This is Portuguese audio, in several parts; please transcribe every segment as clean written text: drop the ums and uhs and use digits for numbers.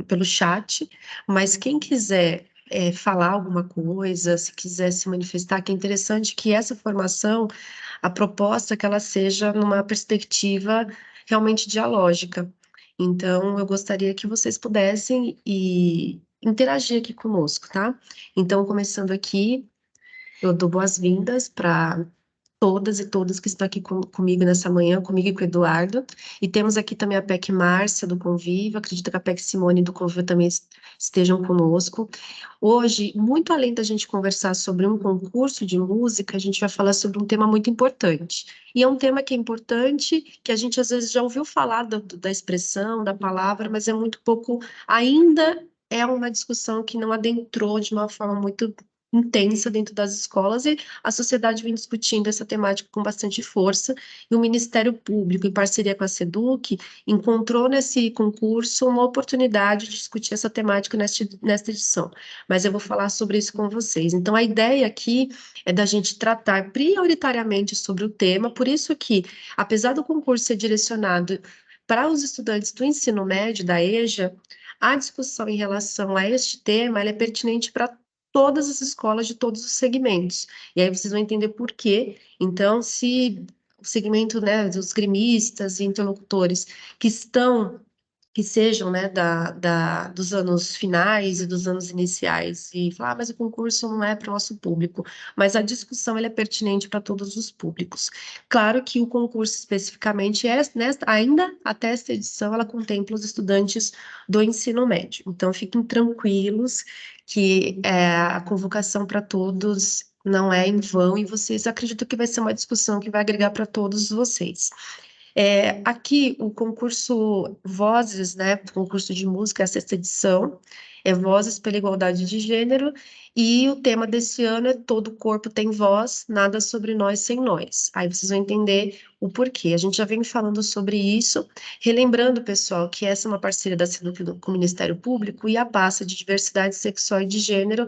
pelo chat, mas quem quiser falar alguma coisa, se quiser se manifestar, que é interessante que essa formação, a proposta é que ela seja numa perspectiva realmente dialógica. Então, eu gostaria que vocês pudessem interagir aqui conosco, tá? Então, começando aqui, eu dou boas-vindas para todas e todos que estão aqui comigo nessa manhã, comigo e com o Eduardo. E temos aqui também a PEC Márcia, do Convívio, acredito que a PEC Simone, do Convívio, também estejam conosco. Hoje, muito além da gente conversar sobre um concurso de música, a gente vai falar sobre um tema muito importante. E é um tema que é importante, que a gente às vezes já ouviu falar da expressão, da palavra, mas é muito pouco, ainda é uma discussão que não adentrou de uma forma muito intensa dentro das escolas, e a sociedade vem discutindo essa temática com bastante força, e o Ministério Público, em parceria com a SEDUC, encontrou nesse concurso uma oportunidade de discutir essa temática nesta edição. Mas eu vou falar sobre isso com vocês. Então, a ideia aqui é da gente tratar prioritariamente sobre o tema, por isso que, apesar do concurso ser direcionado para os estudantes do ensino médio, da EJA, a discussão em relação a este tema, ela é pertinente para todas as escolas de todos os segmentos. E aí vocês vão entender por quê. Então, se o segmento, né, dos gremistas e interlocutores que estão, que sejam, né, dos anos finais e dos anos iniciais, e falar, mas o concurso não é para o nosso público, mas a discussão ela é pertinente para todos os públicos. Claro que o concurso especificamente ainda até esta edição, ela contempla os estudantes do ensino médio. Então, fiquem tranquilos que a convocação para todos não é em vão, e vocês acreditam que vai ser uma discussão que vai agregar para todos vocês. Aqui, o concurso Vozes, né, o concurso de música, a sexta edição, é Vozes pela Igualdade de Gênero, e o tema desse ano é Todo Corpo Tem Voz, Nada Sobre Nós Sem Nós. Aí vocês vão entender o porquê. A gente já vem falando sobre isso, relembrando, pessoal, que essa é uma parceria da SEDUC com o Ministério Público, e a pasta de Diversidade Sexual e de Gênero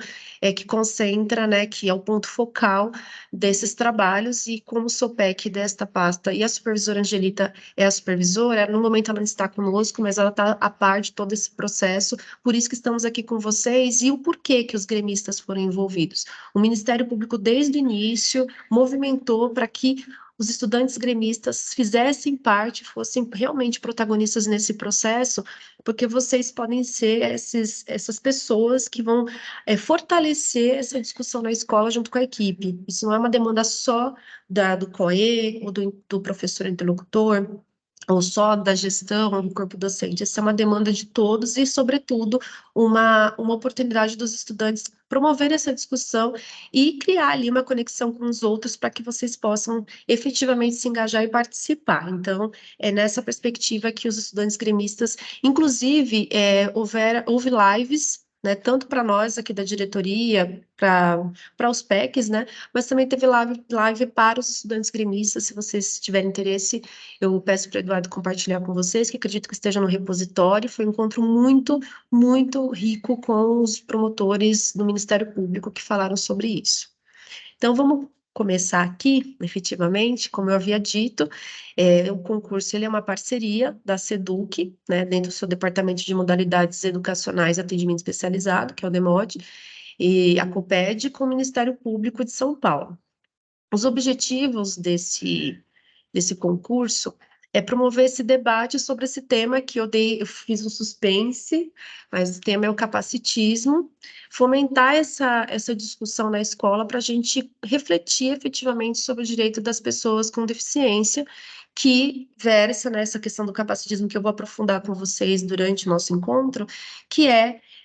que concentra, né, que é o ponto focal desses trabalhos, e como sou PEC desta pasta, e a supervisora Angelita é a supervisora, no momento ela não está conosco, mas ela está a par de todo esse processo, por isso que estamos aqui com vocês, e o porquê que os gremistas foram envolvidos. O Ministério Público, desde o início, movimentou para que os estudantes gremistas fizessem parte, fossem realmente protagonistas nesse processo, porque vocês podem ser essas pessoas que vão fortalecer essa discussão na escola junto com a equipe. Isso não é uma demanda só do COE, ou do professor interlocutor, ou só da gestão, ou do corpo docente. Essa é uma demanda de todos e, sobretudo, uma oportunidade dos estudantes promover essa discussão e criar ali uma conexão com os outros para que vocês possam efetivamente se engajar e participar. Então, é nessa perspectiva que os estudantes gremistas, inclusive, houve lives, né, tanto para nós aqui da diretoria, para os PECs, né, mas também teve live para os estudantes gremistas. Se vocês tiverem interesse, eu peço para o Eduardo compartilhar com vocês, que acredito que esteja no repositório. Foi um encontro muito, muito rico com os promotores do Ministério Público que falaram sobre isso. Então, vamos começar aqui, efetivamente, como eu havia dito, o concurso ele é uma parceria da SEDUC, né, dentro do seu Departamento de Modalidades Educacionais e Atendimento Especializado, que é o DEMOD, e a COPED, com o Ministério Público de São Paulo. Os objetivos desse concurso é promover esse debate sobre esse tema que eu fiz um suspense, mas o tema é o capacitismo, fomentar essa discussão na escola para a gente refletir efetivamente sobre o direito das pessoas com deficiência, que versa nessa questão do capacitismo, que eu vou aprofundar com vocês durante o nosso encontro, que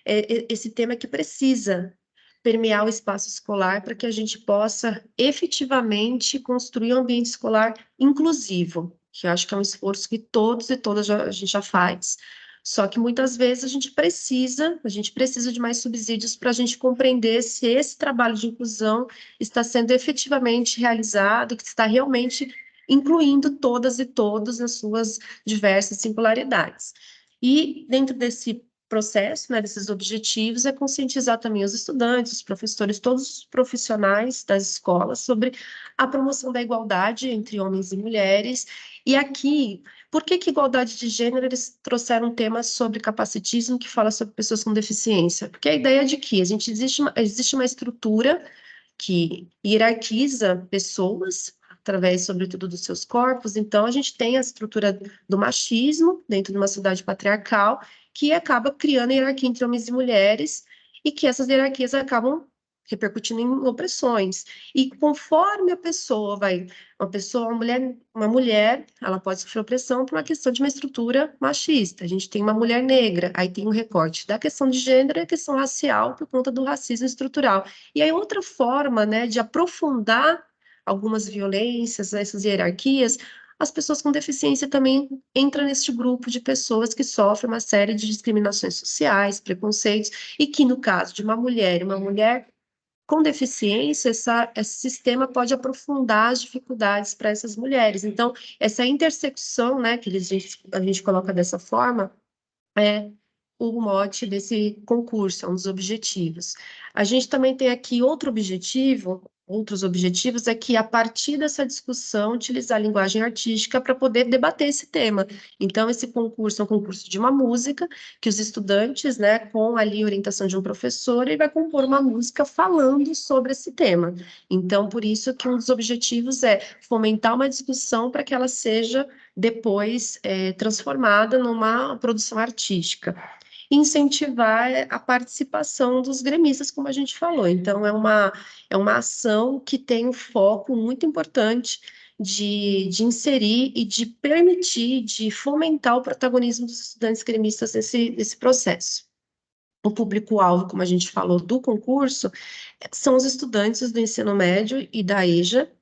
esse tema que precisa permear o espaço escolar para que a gente possa efetivamente construir um ambiente escolar inclusivo, que eu acho que é um esforço que todos e todas a gente já faz. Só que muitas vezes a gente precisa de mais subsídios para a gente compreender se esse trabalho de inclusão está sendo efetivamente realizado, que está realmente incluindo todas e todos nas suas diversas singularidades. E dentro desse processo, né, desses objetivos, é conscientizar também os estudantes, os professores, todos os profissionais das escolas sobre a promoção da igualdade entre homens e mulheres. E aqui, Por que que igualdade de gênero eles trouxeram um tema sobre capacitismo que fala sobre pessoas com deficiência? Porque a ideia é de que existe uma estrutura que hierarquiza pessoas através, sobretudo, dos seus corpos. Então, a gente tem a estrutura do machismo dentro de uma sociedade patriarcal que acaba criando hierarquia entre homens e mulheres e que essas hierarquias acabam repercutindo em opressões. E conforme a pessoa vai, uma mulher, ela pode sofrer opressão por uma questão de uma estrutura machista. A gente tem uma mulher negra, aí tem um recorte da questão de gênero e a questão racial por conta do racismo estrutural. E aí outra forma, né, de aprofundar algumas violências, essas hierarquias, as pessoas com deficiência também entram neste grupo de pessoas que sofrem uma série de discriminações sociais, preconceitos, e que no caso de uma mulher com deficiência, esse sistema pode aprofundar as dificuldades para essas mulheres. Então, essa intersecção, né, a gente coloca dessa forma, é o mote desse concurso, é um dos objetivos. A gente também tem aqui outros objetivos, é que a partir dessa discussão, utilizar a linguagem artística para poder debater esse tema. Então, esse concurso é um concurso de uma música, que os estudantes, né, com ali a orientação de um professor, ele vai compor uma música falando sobre esse tema. Então, por isso que um dos objetivos é fomentar uma discussão para que ela seja depois transformada numa produção artística. Incentivar a participação dos gremistas, como a gente falou. Então, é uma ação que tem um foco muito importante de inserir e de permitir, de fomentar o protagonismo dos estudantes gremistas nesse processo. O público-alvo, como a gente falou, do concurso, são os estudantes do ensino médio e da EJA,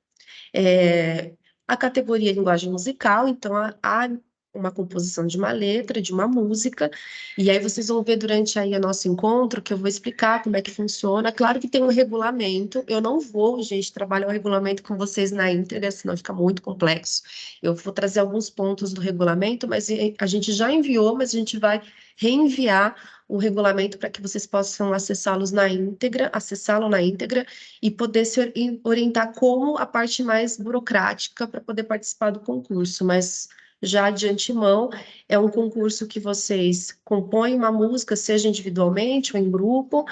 é, a categoria linguagem musical, então há uma composição de uma letra, de uma música, e aí vocês vão ver durante aí o nosso encontro que eu vou explicar como é que funciona. Claro que tem um regulamento, eu não vou, gente, trabalhar o regulamento com vocês na íntegra, senão fica muito complexo. Eu vou trazer alguns pontos do regulamento, mas a gente já enviou, mas a gente vai reenviar o regulamento para que vocês possam acessá-lo na íntegra e poder se orientar como a parte mais burocrática para poder participar do concurso, mas já de antemão é um concurso que vocês compõem uma música, seja individualmente ou em grupo,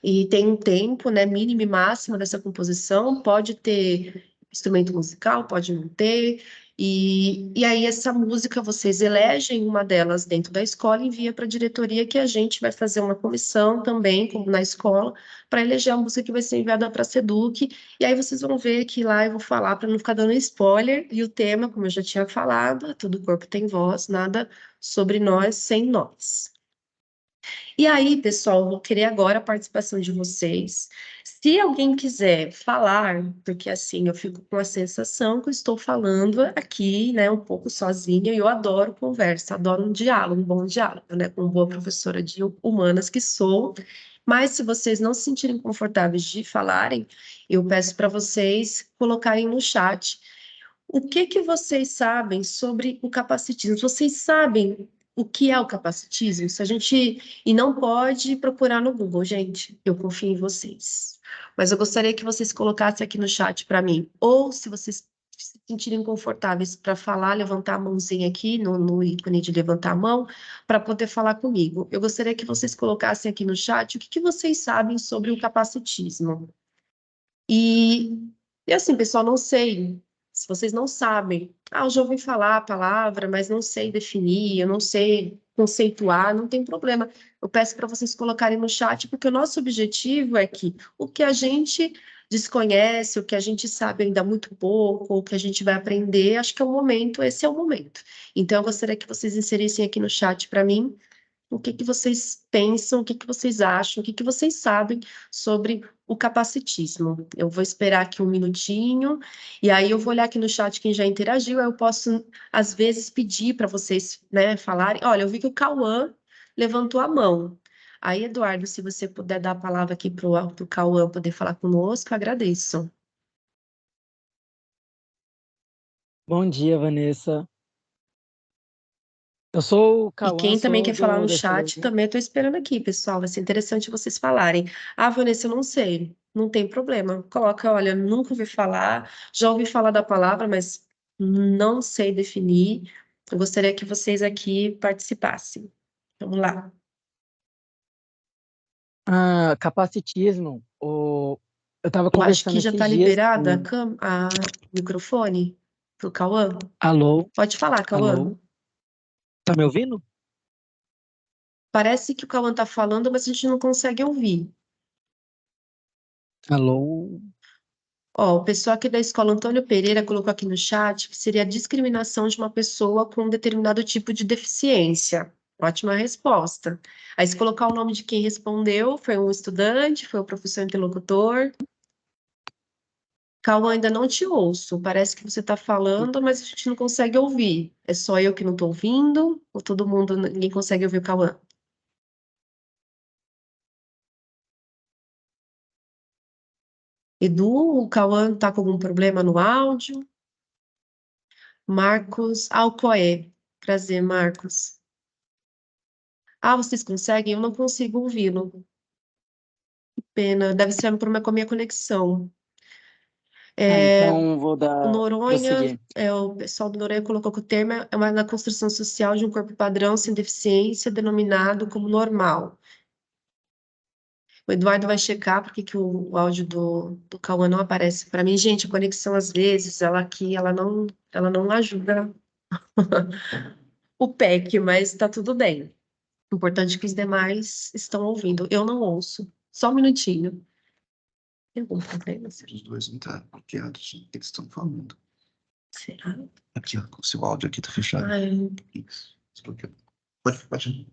e tem um tempo, né, mínimo e máximo dessa composição, pode ter instrumento musical, pode não ter, e aí essa música vocês elegem uma delas dentro da escola e envia para a diretoria que a gente vai fazer uma comissão também, como na escola, para eleger a música que vai ser enviada para a SEDUC, e aí vocês vão ver que lá eu vou falar para não ficar dando spoiler, e o tema, como eu já tinha falado, todo corpo tem voz, nada sobre nós sem nós. E aí, pessoal, vou querer agora a participação de vocês. Se alguém quiser falar, porque assim eu fico com a sensação que eu estou falando aqui, né, um pouco sozinha, e eu adoro conversa, adoro um diálogo, um bom diálogo, né, como boa professora de humanas que sou. Mas se vocês não se sentirem confortáveis de falarem, eu peço para vocês colocarem no chat o que que vocês sabem sobre o capacitismo? Vocês sabem o que é o capacitismo? Se a gente e não pode procurar no Google, gente. Eu confio em vocês. Mas eu gostaria que vocês colocassem aqui no chat para mim, ou se vocês se sentirem confortáveis para falar, levantar a mãozinha aqui no ícone de levantar a mão, para poder falar comigo. Eu gostaria que vocês colocassem aqui no chat o que que vocês sabem sobre o capacitismo. E, e assim, pessoal, não sei se vocês não sabem. Ah, eu já ouvi falar a palavra, mas não sei definir, eu não sei conceituar, não tem problema. Eu peço para vocês colocarem no chat, porque o nosso objetivo é que o que a gente desconhece, o que a gente sabe ainda muito pouco, ou o que a gente vai aprender, acho que é o momento, esse é o momento. Então, eu gostaria que vocês inserissem aqui no chat para mim o que que vocês pensam, o que que vocês acham, o que que vocês sabem sobre o capacitismo. Eu vou esperar aqui um minutinho, e aí eu vou olhar aqui no chat quem já interagiu, aí eu posso, às vezes, pedir para vocês, né, falarem. Olha, eu vi que o Cauã levantou a mão. Aí, Eduardo, se você puder dar a palavra aqui para o Cauã poder falar conosco, agradeço. Bom dia, Vanessa. Eu sou o E Cauã, quem também sou quer falar no da chat, escola. também estou esperando aqui, pessoal. Vai ser interessante vocês falarem. Ah, Vanessa, eu não sei. Não tem problema. Coloca, olha, nunca ouvi falar, já ouvi falar da palavra, mas não sei definir. Eu gostaria que vocês aqui participassem. Vamos lá. Capacitismo. Eu estava Eu acho conversando que já esses está dias liberada com. a microfone para o Cauã. Alô? Pode falar, Cauã. Alô? Tá me ouvindo? Parece que o Cauã está falando, mas a gente não consegue ouvir. Alô? Ó, o pessoal aqui da escola Antônio Pereira colocou aqui no chat que seria a discriminação de uma pessoa com um determinado tipo de deficiência. Ótima resposta. Aí, se colocar o nome de quem respondeu, foi um estudante, foi o professor interlocutor. Calma, ainda não te ouço. Parece que você está falando, mas a gente não consegue ouvir. É só eu que não estou ouvindo? Ou todo mundo, ninguém consegue ouvir o Cauã? Edu, o Cauã está com algum problema no áudio? Marcos Alcoé. Prazer, Marcos. Ah, vocês conseguem? Eu não consigo ouvi-lo. Pena, deve ser um problema com a minha conexão. Então vou O dar Noronha, prosseguir. o pessoal do Noronha colocou que o termo é uma na construção social de um corpo padrão sem deficiência, denominado como normal. O Eduardo vai checar porque que o áudio do Cauã não aparece para mim. Gente, a conexão, às vezes, ela aqui, ela não ajuda o PEC, mas está tudo bem. O importante é que os demais estão ouvindo. Eu não ouço. Só um minutinho. Tem algum problema? Os dois não tá bloqueados, eles estão falando. Será? Aqui, ó, o seu áudio aqui tá fechado. Ai, Isso, desbloqueou. Pode.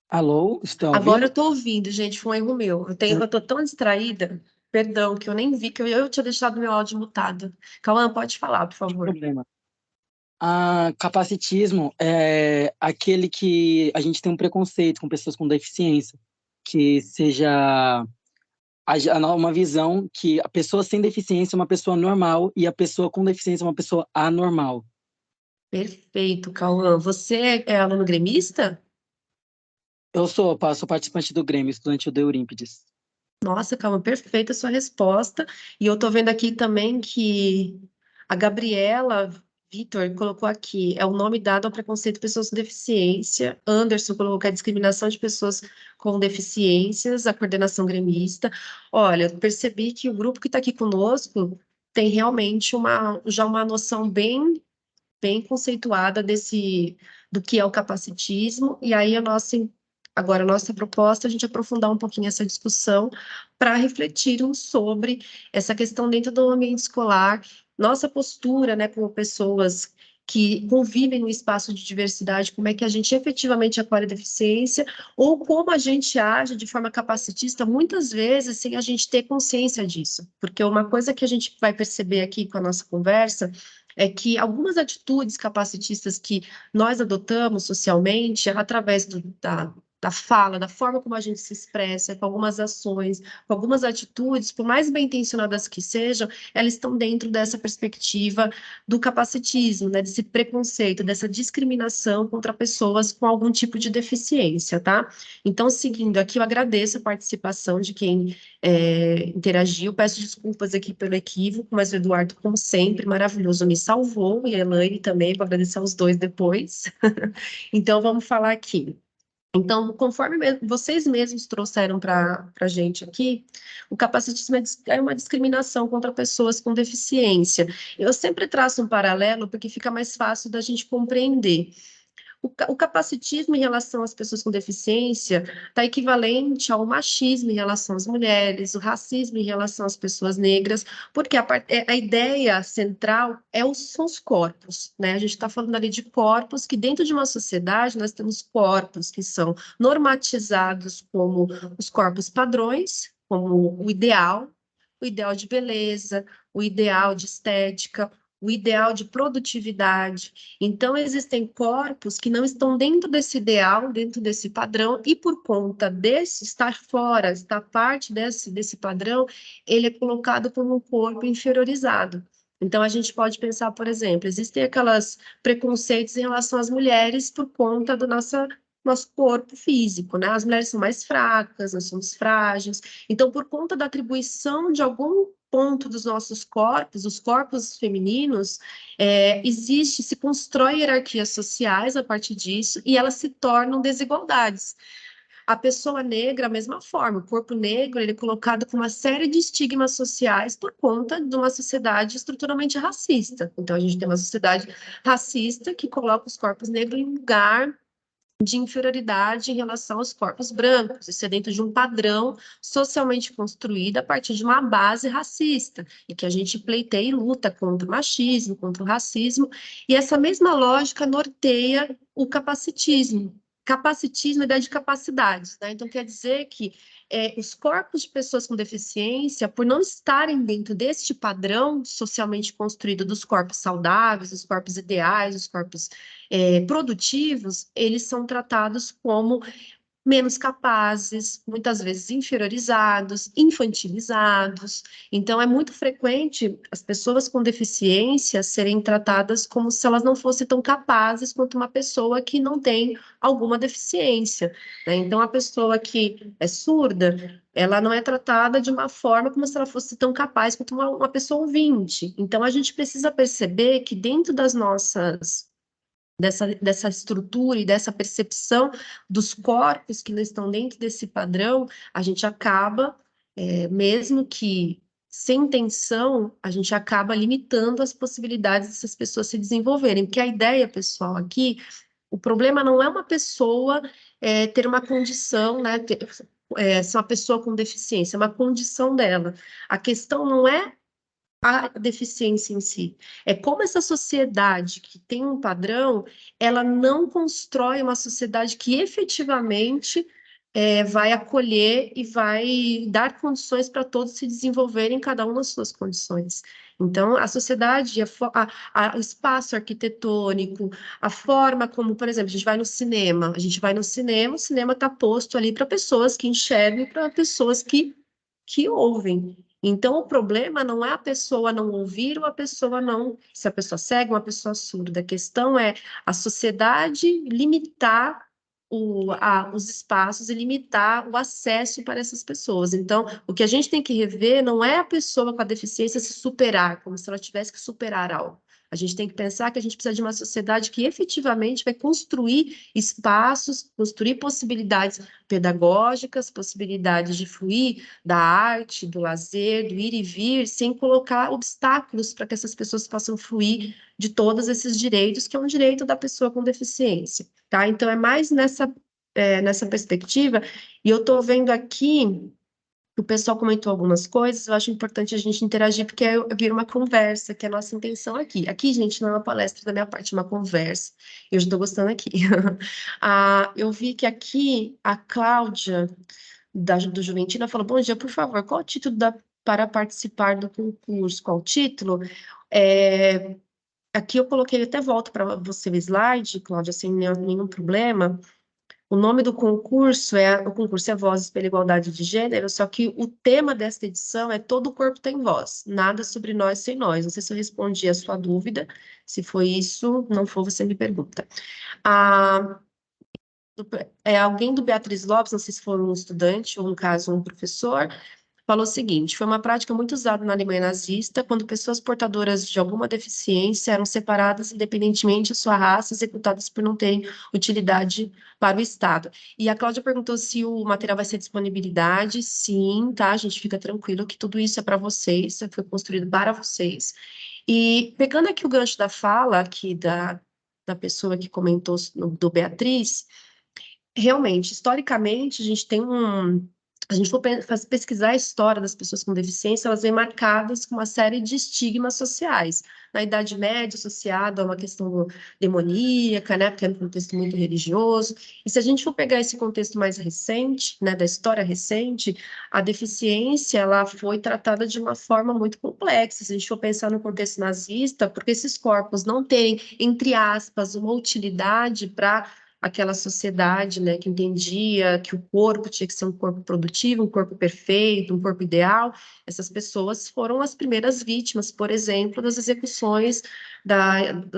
Alô? Estão agora ouvindo? eu tô ouvindo, gente, foi um erro meu. Eu tô tão distraída, perdão, que eu nem vi que eu tinha deixado meu áudio mutado. Cauã, pode falar, por favor. Problema. Capacitismo é aquele que a gente tem um preconceito com pessoas com deficiência, que seja uma visão que a pessoa sem deficiência é uma pessoa normal e a pessoa com deficiência é uma pessoa anormal. Perfeito, Cauã. Você é aluno gremista? Sou participante do Grêmio, estudante do Eurípides. Nossa, Cauã, perfeita a sua resposta. E eu tô vendo aqui também que a Gabriela Vitor colocou aqui, é o nome dado ao preconceito de pessoas com deficiência. Anderson colocou que é a discriminação de pessoas com deficiências, a coordenação gremista. Olha, eu percebi que o grupo que está aqui conosco tem realmente já uma noção bem conceituada do que é o capacitismo, e aí agora a nossa proposta é a gente aprofundar um pouquinho essa discussão para refletirmos sobre essa questão dentro do ambiente escolar, nossa postura, né, como pessoas que convivem no espaço de diversidade, como é que a gente efetivamente acolhe a deficiência, ou como a gente age de forma capacitista, muitas vezes sem a gente ter consciência disso. Porque uma coisa que a gente vai perceber aqui com a nossa conversa é que algumas atitudes capacitistas que nós adotamos socialmente, através da fala, da forma como a gente se expressa, com algumas ações, com algumas atitudes, por mais bem intencionadas que sejam, elas estão dentro dessa perspectiva do capacitismo, né, desse preconceito, dessa discriminação contra pessoas com algum tipo de deficiência, tá? Então, seguindo aqui, eu agradeço a participação de quem interagiu. Peço desculpas aqui pelo equívoco, mas o Eduardo, como sempre, maravilhoso, me salvou, e a Elaine também, vou agradecer aos dois depois. Então, vamos falar aqui. Então, conforme vocês mesmos trouxeram para a gente aqui, o capacitismo é uma discriminação contra pessoas com deficiência. Eu sempre traço um paralelo porque fica mais fácil da gente compreender. O capacitismo em relação às pessoas com deficiência está equivalente ao machismo em relação às mulheres, o racismo em relação às pessoas negras, porque a ideia central são os corpos, né? A gente está falando ali de corpos que dentro de uma sociedade nós temos corpos que são normatizados como os corpos padrões, como o ideal de beleza, o ideal de estética, o ideal de produtividade. Então, existem corpos que não estão dentro desse ideal, dentro desse padrão, e por conta desse estar fora, estar parte desse padrão, ele é colocado como um corpo inferiorizado. Então, a gente pode pensar, por exemplo, existem aquelas preconceitos em relação às mulheres por conta do nosso corpo físico, né? As mulheres são mais fracas, nós somos frágeis. Então, por conta da atribuição de algum ponto dos nossos corpos, os corpos femininos, se constrói hierarquias sociais a partir disso e elas se tornam desigualdades. A pessoa negra, a mesma forma, o corpo negro, ele é colocado com uma série de estigmas sociais por conta de uma sociedade estruturalmente racista. Então, a gente tem uma sociedade racista que coloca os corpos negros em lugar de inferioridade em relação aos corpos brancos. Isso é dentro de um padrão socialmente construído a partir de uma base racista, e que a gente pleiteia e luta contra o machismo, contra o racismo, e essa mesma lógica norteia o capacitismo. Capacitismo é ideia de capacidades, né? Então, quer dizer que os corpos de pessoas com deficiência, por não estarem dentro deste padrão socialmente construído dos corpos saudáveis, dos corpos ideais, dos corpos produtivos, eles são tratados como menos capazes, muitas vezes inferiorizados, infantilizados. Então, é muito frequente as pessoas com deficiência serem tratadas como se elas não fossem tão capazes quanto uma pessoa que não tem alguma deficiência, né? Então, a pessoa que é surda, ela não é tratada de uma forma como se ela fosse tão capaz quanto uma pessoa ouvinte. Então, a gente precisa perceber que dentro das nossas dessa estrutura e dessa percepção dos corpos que não estão dentro desse padrão, a gente acaba, mesmo que sem intenção, a gente acaba limitando as possibilidades dessas pessoas se desenvolverem. Porque a ideia, pessoal, aqui, o problema não é uma pessoa ter uma condição, né, ser uma pessoa com deficiência, é uma condição dela. A questão não é a deficiência em si. É como essa sociedade que tem um padrão, ela não constrói uma sociedade que efetivamente vai acolher e vai dar condições para todos se desenvolverem, cada um nas suas condições. Então, a sociedade, o espaço arquitetônico, a forma como, por exemplo, a gente vai no cinema, o cinema está posto ali para pessoas que enxergam e para pessoas que ouvem. Então, o problema não é a pessoa não ouvir ou a pessoa não, se a pessoa cega ou uma pessoa surda. A questão é a sociedade limitar os espaços e limitar o acesso para essas pessoas. Então, o que a gente tem que rever não é a pessoa com a deficiência se superar, como se ela tivesse que superar algo. A gente tem que pensar que a gente precisa de uma sociedade que efetivamente vai construir espaços, construir possibilidades pedagógicas, possibilidades de fluir da arte, do lazer, do ir e vir, sem colocar obstáculos para que essas pessoas possam fluir de todos esses direitos, que é um direito da pessoa com deficiência, tá? Então, é mais nessa perspectiva, e eu estou vendo aqui o pessoal comentou algumas coisas, eu acho importante a gente interagir, porque eu viro uma conversa, que é a nossa intenção aqui. Aqui, gente, não é uma palestra da minha parte, é uma conversa. Eu já estou gostando aqui. Eu vi que aqui a Cláudia, do Juventina, falou: bom dia, por favor, qual o título para participar do concurso? Qual o título? Aqui eu coloquei, até volto para você o slide, Cláudia, sem nenhum problema. O nome do concurso o concurso é Vozes pela Igualdade de Gênero, só que o tema desta edição é Todo o Corpo Tem Voz, nada sobre nós sem nós. Não sei se eu respondi a sua dúvida, se foi isso, não for, você me pergunta. Alguém do Beatriz Lopes, não sei se foi um estudante ou, no caso, um professor, falou o seguinte: foi uma prática muito usada na Alemanha nazista, quando pessoas portadoras de alguma deficiência eram separadas independentemente de sua raça, executadas por não terem utilidade para o Estado. E a Cláudia perguntou se o material vai ser disponibilidade. Sim, tá? A gente fica tranquilo que tudo isso é para vocês, foi construído para vocês. E pegando aqui o gancho da fala aqui da pessoa que comentou do Beatriz, realmente, historicamente, a gente tem a gente for pesquisar a história das pessoas com deficiência, elas vêm marcadas com uma série de estigmas sociais. Na Idade Média, associado a uma questão demoníaca, né, porque é um contexto muito religioso. E se a gente for pegar esse contexto mais recente, né, da história recente, a deficiência ela foi tratada de uma forma muito complexa. Se a gente for pensar no contexto nazista, porque esses corpos não têm, entre aspas, uma utilidade para aquela sociedade, né, que entendia que o corpo tinha que ser um corpo produtivo, um corpo perfeito, um corpo ideal. Essas pessoas foram as primeiras vítimas, por exemplo, das execuções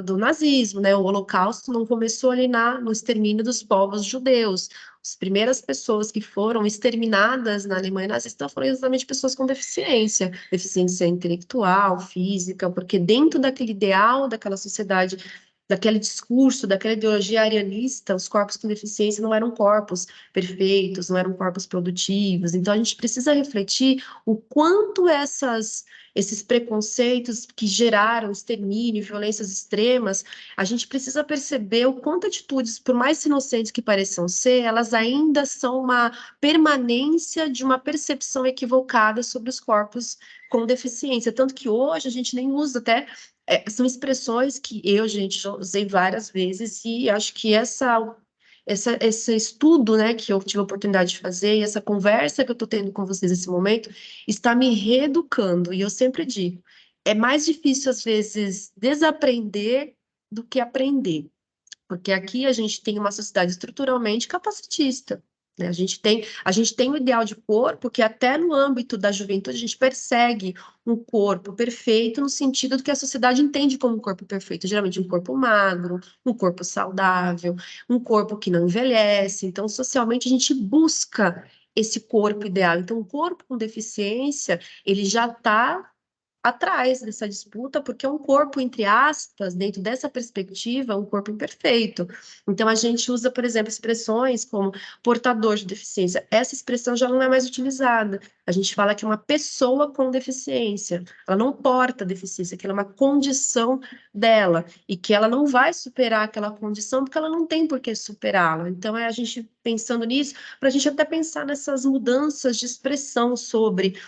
do nazismo, né? O Holocausto não começou ali no extermínio dos povos judeus. As primeiras pessoas que foram exterminadas na Alemanha nazista foram exatamente pessoas com deficiência, deficiência intelectual, física, porque dentro daquele ideal, daquela sociedade, daquele discurso, daquela ideologia arianista, os corpos com deficiência não eram corpos perfeitos, não eram corpos produtivos. Então a gente precisa refletir o quanto esses preconceitos que geraram extermínio e violências extremas, a gente precisa perceber o quanto atitudes, por mais inocentes que pareçam ser, elas ainda são uma permanência de uma percepção equivocada sobre os corpos com deficiência. Tanto que hoje a gente nem usa até. São expressões que eu, gente, já usei várias vezes e acho que esse estudo, né, que eu tive a oportunidade de fazer e essa conversa que eu estou tendo com vocês nesse momento está me reeducando. E eu sempre digo, é mais difícil, às vezes, desaprender do que aprender. Porque aqui a gente tem uma sociedade estruturalmente capacitista, né? A gente tem o ideal de corpo que até no âmbito da juventude a gente persegue um corpo perfeito no sentido do que a sociedade entende como um corpo perfeito, geralmente um corpo magro, um corpo saudável, um corpo que não envelhece. Então, socialmente a gente busca esse corpo ideal. Então, o corpo com deficiência, ele já está atrás dessa disputa, porque é um corpo, entre aspas, dentro dessa perspectiva, um corpo imperfeito. Então, a gente usa, por exemplo, expressões como portador de deficiência. Essa expressão já não é mais utilizada. A gente fala que é uma pessoa com deficiência. Ela não porta deficiência, que ela é uma condição dela, e que ela não vai superar aquela condição, porque ela não tem por que superá-la. Então, é a gente pensando nisso, para a gente até pensar nessas mudanças de expressão sobre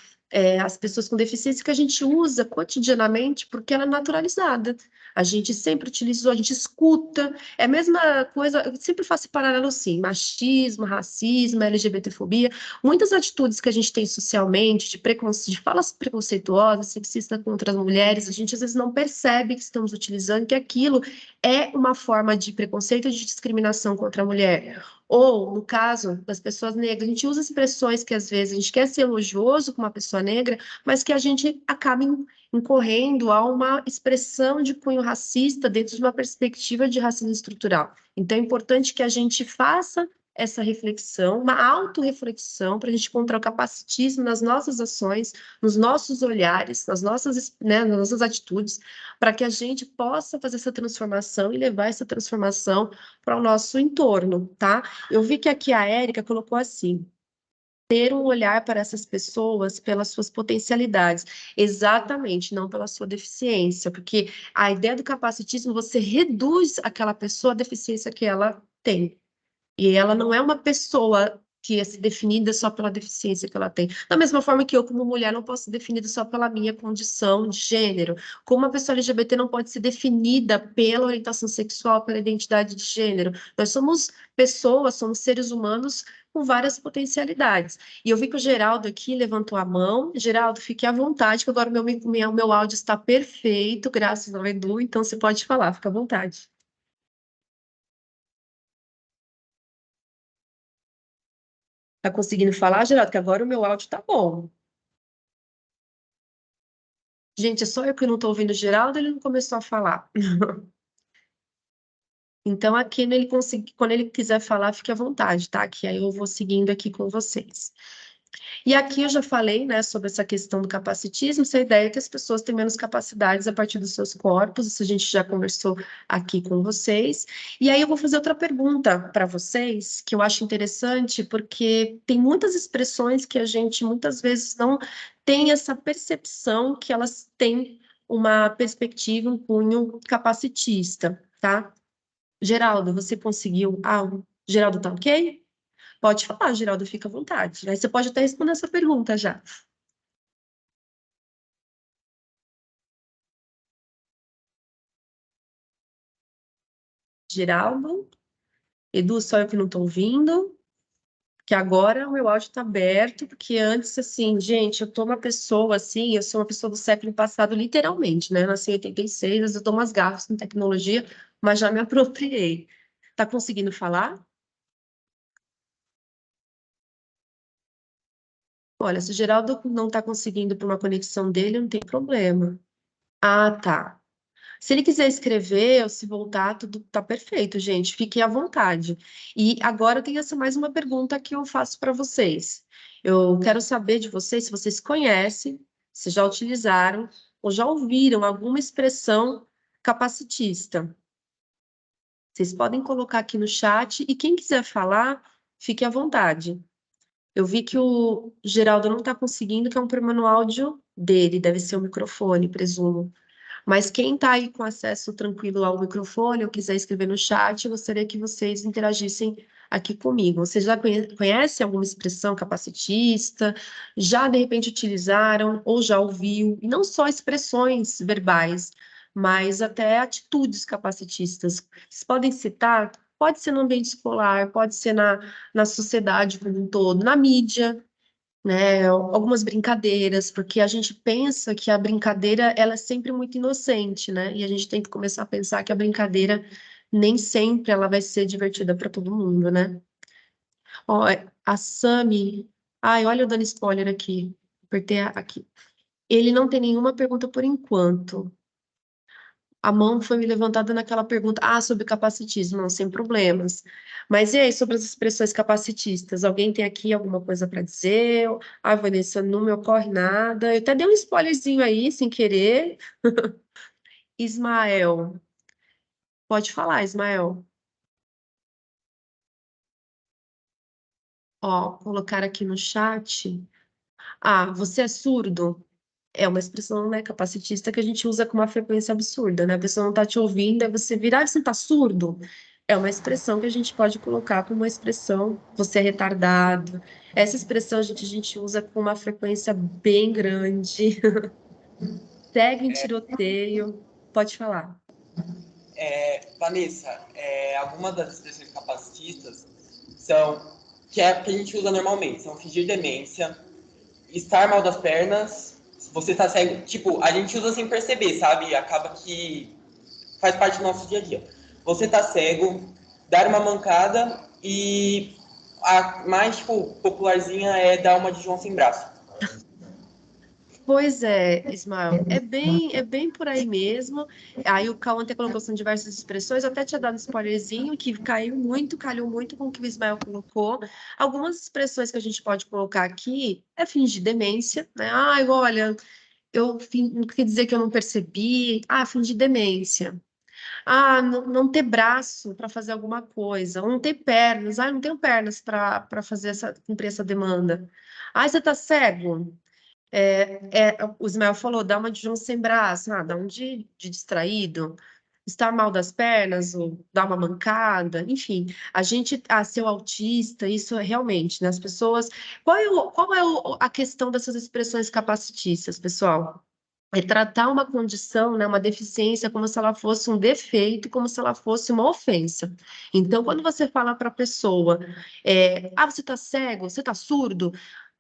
as pessoas com deficiência que a gente usa cotidianamente porque ela é naturalizada. A gente sempre utilizou, a gente escuta, é a mesma coisa, eu sempre faço esse paralelo assim, machismo, racismo, LGBTfobia, muitas atitudes que a gente tem socialmente, de falas preconceituosas, sexistas contra as mulheres, a gente às vezes não percebe que estamos utilizando, que aquilo é uma forma de preconceito e de discriminação contra a mulher. Ou, no caso das pessoas negras, a gente usa expressões que às vezes a gente quer ser elogioso com uma pessoa negra, mas que a gente acaba incorrendo a uma expressão de cunho racista dentro de uma perspectiva de racismo estrutural. Então, é importante que a gente faça essa reflexão, uma autorreflexão, para a gente encontrar o capacitismo nas nossas ações, nos nossos olhares, nas nossas atitudes, para que a gente possa fazer essa transformação e levar essa transformação para o nosso entorno, tá? Eu vi que aqui a Érica colocou assim: ter um olhar para essas pessoas pelas suas potencialidades, exatamente, não pela sua deficiência, porque a ideia do capacitismo, você reduz aquela pessoa à deficiência que ela tem. E ela não é uma pessoa que é se definida só pela deficiência que ela tem. Da mesma forma que eu, como mulher, não posso ser definida só pela minha condição de gênero. Como uma pessoa LGBT não pode ser definida pela orientação sexual, pela identidade de gênero. Nós somos pessoas, somos seres humanos com várias potencialidades. E eu vi que o Geraldo aqui levantou a mão. Geraldo, fique à vontade, que agora o meu áudio está perfeito, graças ao Edu, então você pode falar, fica à vontade. Tá conseguindo falar, Geraldo? Que agora o meu áudio tá bom. Gente, é só eu que não tô ouvindo o Geraldo, ele não começou a falar. Então, aqui quando ele quiser falar, fique à vontade, tá? Que aí eu vou seguindo aqui com vocês. E aqui eu já falei, né, sobre essa questão do capacitismo, essa ideia que as pessoas têm menos capacidades a partir dos seus corpos, isso a gente já conversou aqui com vocês. E aí eu vou fazer outra pergunta para vocês, que eu acho interessante, porque tem muitas expressões que a gente muitas vezes não tem essa percepção que elas têm uma perspectiva, um cunho capacitista, tá? Geraldo, você conseguiu? Geraldo tá ok? Pode falar, Geraldo, fica à vontade. Aí você pode até responder essa pergunta já. Geraldo, Edu, só eu que não estou ouvindo, que agora o meu áudio está aberto, porque antes, assim, gente, eu tô uma pessoa, assim, eu sou uma pessoa do século passado, literalmente, né? Eu nasci em 86, eu dou umas gafas em tecnologia, mas já me apropriei. Tá conseguindo falar? Olha, se o Geraldo não está conseguindo por uma conexão dele, não tem problema. Ah, tá. Se ele quiser escrever ou se voltar, tudo tá perfeito, gente. Fiquem à vontade. E agora tem essa mais uma pergunta que eu faço para vocês. Eu quero saber de vocês se vocês conhecem, se já utilizaram ou já ouviram alguma expressão capacitista. Vocês podem colocar aqui no chat e quem quiser falar, fique à vontade. Eu vi que o Geraldo não está conseguindo, que é um problema no áudio dele, deve ser o microfone, presumo. Mas quem está aí com acesso tranquilo ao microfone ou quiser escrever no chat, eu gostaria que vocês interagissem aqui comigo. Vocês já conhecem alguma expressão capacitista? Já de repente utilizaram ou já ouviu? E não só expressões verbais, mas até atitudes capacitistas. Vocês podem citar? Pode ser no ambiente escolar, pode ser na sociedade como um todo, na mídia, né? Algumas brincadeiras, porque a gente pensa que a brincadeira ela é sempre muito inocente, né? E a gente tem que começar a pensar que a brincadeira nem sempre ela vai ser divertida para todo mundo, né? Ó, a Sami, ai, olha eu dando spoiler aqui, apertei aqui. Ele não tem nenhuma pergunta por enquanto. A mão foi me levantada naquela pergunta, sobre capacitismo, não, sem problemas. Mas e aí, sobre as expressões capacitistas? Alguém tem aqui alguma coisa para dizer? Ah, Vanessa, não me ocorre nada. Eu até dei um spoilerzinho aí, sem querer. Ismael, pode falar, Ismael. Ó, colocar aqui no chat. Ah, você é surdo? É uma expressão, né, capacitista que a gente usa com uma frequência absurda, né? A pessoa não está te ouvindo, aí você virar, você está surdo? É uma expressão que a gente pode colocar como uma expressão, você é retardado. Essa expressão a gente usa com uma frequência bem grande. Segue em tiroteio. Pode falar. Vanessa, algumas das expressões capacitistas são que é que a gente usa normalmente, são fingir demência, estar mal das pernas, você tá cego, tipo, a gente usa sem perceber, sabe? Acaba que faz parte do nosso dia a dia. Você tá cego, dar uma mancada e a mais, tipo, popularzinha é dar uma de João sem braço. Pois é, Ismael, é bem por aí mesmo. Aí o Cauã até colocou, são diversas expressões, eu até tinha dado um spoilerzinho que calhou muito com o que o Ismael colocou. Algumas expressões que a gente pode colocar aqui é fingir demência, né? Ai, olha, não quer dizer que eu não percebi. Ah, fingir demência. Ah, não ter braço para fazer alguma coisa, ou não ter pernas. Ah, eu não tenho pernas para fazer cumprir essa demanda. Ah, você está cego? O Ismael falou, dá uma de João sem braço, dá um de distraído, estar mal das pernas, ou dar uma mancada, enfim, ser autista, isso é realmente, né, as pessoas, a questão dessas expressões capacitistas, pessoal? É tratar uma condição, né, uma deficiência, como se ela fosse um defeito, como se ela fosse uma ofensa. Então, quando você fala para a pessoa, você está cego, você está surdo,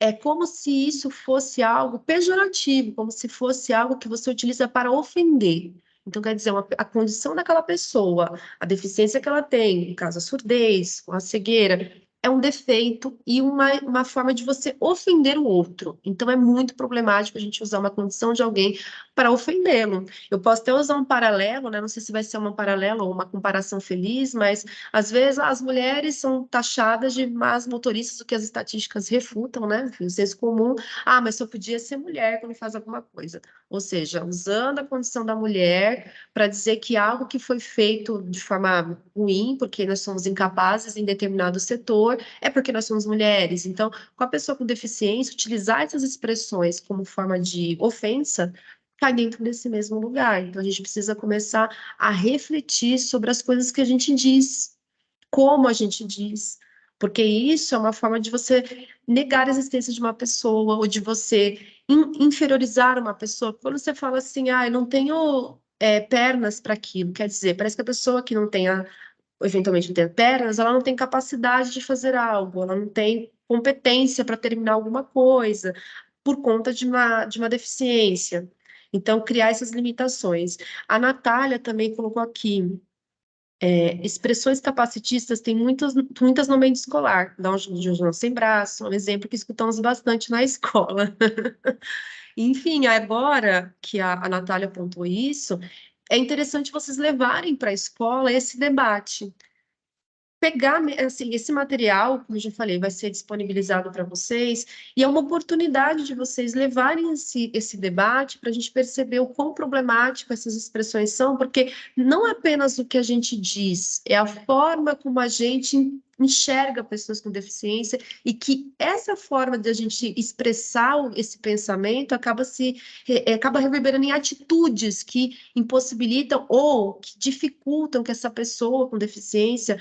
é como se isso fosse algo pejorativo, como se fosse algo que você utiliza para ofender. Então, quer dizer, a condição daquela pessoa, a deficiência que ela tem, no caso, a surdez, a cegueira, é um defeito e uma forma de você ofender o outro. Então, é muito problemático a gente usar uma condição de alguém para ofendê-lo. Eu posso até usar um paralelo, né? Não sei se vai ser um paralelo ou uma comparação feliz, mas às vezes as mulheres são taxadas de más motoristas, o que as estatísticas refutam, né? Enfim, o senso comum. Ah, mas só podia ser mulher quando faz alguma coisa. Ou seja, usando a condição da mulher para dizer que algo que foi feito de forma ruim, porque nós somos incapazes em determinado setor, é porque nós somos mulheres. Então, com a pessoa com deficiência, utilizar essas expressões como forma de ofensa cai dentro desse mesmo lugar. Então, a gente precisa começar a refletir sobre as coisas que a gente diz, como a gente diz, porque isso é uma forma de você negar a existência de uma pessoa ou de você inferiorizar uma pessoa. Quando você fala assim, eu não tenho pernas para aquilo, quer dizer, parece que a pessoa que não tenha, eventualmente não tenha pernas, ela não tem capacidade de fazer algo, ela não tem competência para terminar alguma coisa por conta de uma deficiência. Então, criar essas limitações. A Natália também colocou aqui. Expressões capacitistas tem muitas no ambiente escolar. Dá um João sem braço, um exemplo que escutamos bastante na escola. Enfim, agora que a Natália apontou isso, é interessante vocês levarem para a escola esse debate. Pegar, assim, esse material, como eu já falei, vai ser disponibilizado para vocês, e é uma oportunidade de vocês levarem esse debate para a gente perceber o quão problemático essas expressões são, porque não é apenas o que a gente diz, é a forma como a gente enxerga pessoas com deficiência, e que essa forma de a gente expressar esse pensamento acaba reverberando em atitudes que impossibilitam ou que dificultam que essa pessoa com deficiência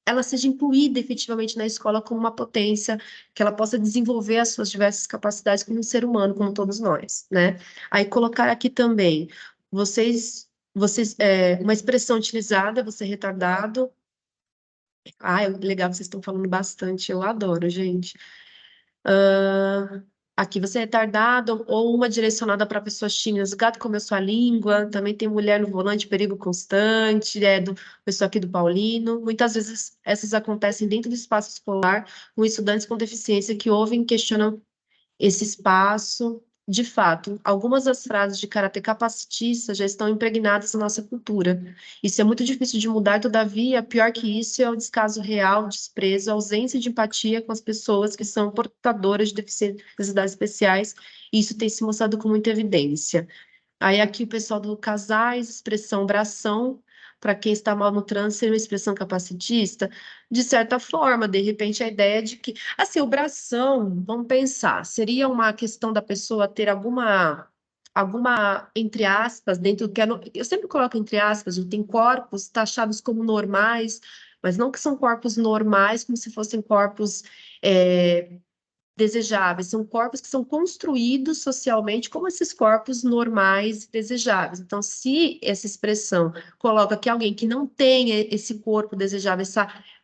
ela seja incluída efetivamente na escola como uma potência, que ela possa desenvolver as suas diversas capacidades como um ser humano, como todos nós, né? Aí colocar aqui também, uma expressão utilizada, você retardado. Ah, é legal, vocês estão falando bastante, eu adoro, gente. Aqui você é retardado, ou uma direcionada para pessoas tímidas, o gato comeu sua língua, também tem mulher no volante, perigo constante, do pessoal aqui do Paulino. Muitas vezes essas acontecem dentro do espaço escolar, com estudantes com deficiência que ouvem e questionam esse espaço. De fato, algumas das frases de caráter capacitista já estão impregnadas na nossa cultura. Isso é muito difícil de mudar, todavia, pior que isso é o descaso real, desprezo, a ausência de empatia com as pessoas que são portadoras de necessidades especiais, e isso tem se mostrado com muita evidência. Aí aqui o pessoal do casais, expressão bração, para quem está mal no trânsito, seria uma expressão capacitista, de certa forma, de repente a ideia de que, assim, o bração, vamos pensar, seria uma questão da pessoa ter alguma, entre aspas, dentro do que eu sempre coloco entre aspas, tem corpos taxados como normais, mas não que são corpos normais, como se fossem corpos desejáveis, são corpos que são construídos socialmente como esses corpos normais e desejáveis. Então, se essa expressão coloca que alguém que não tem esse corpo desejável,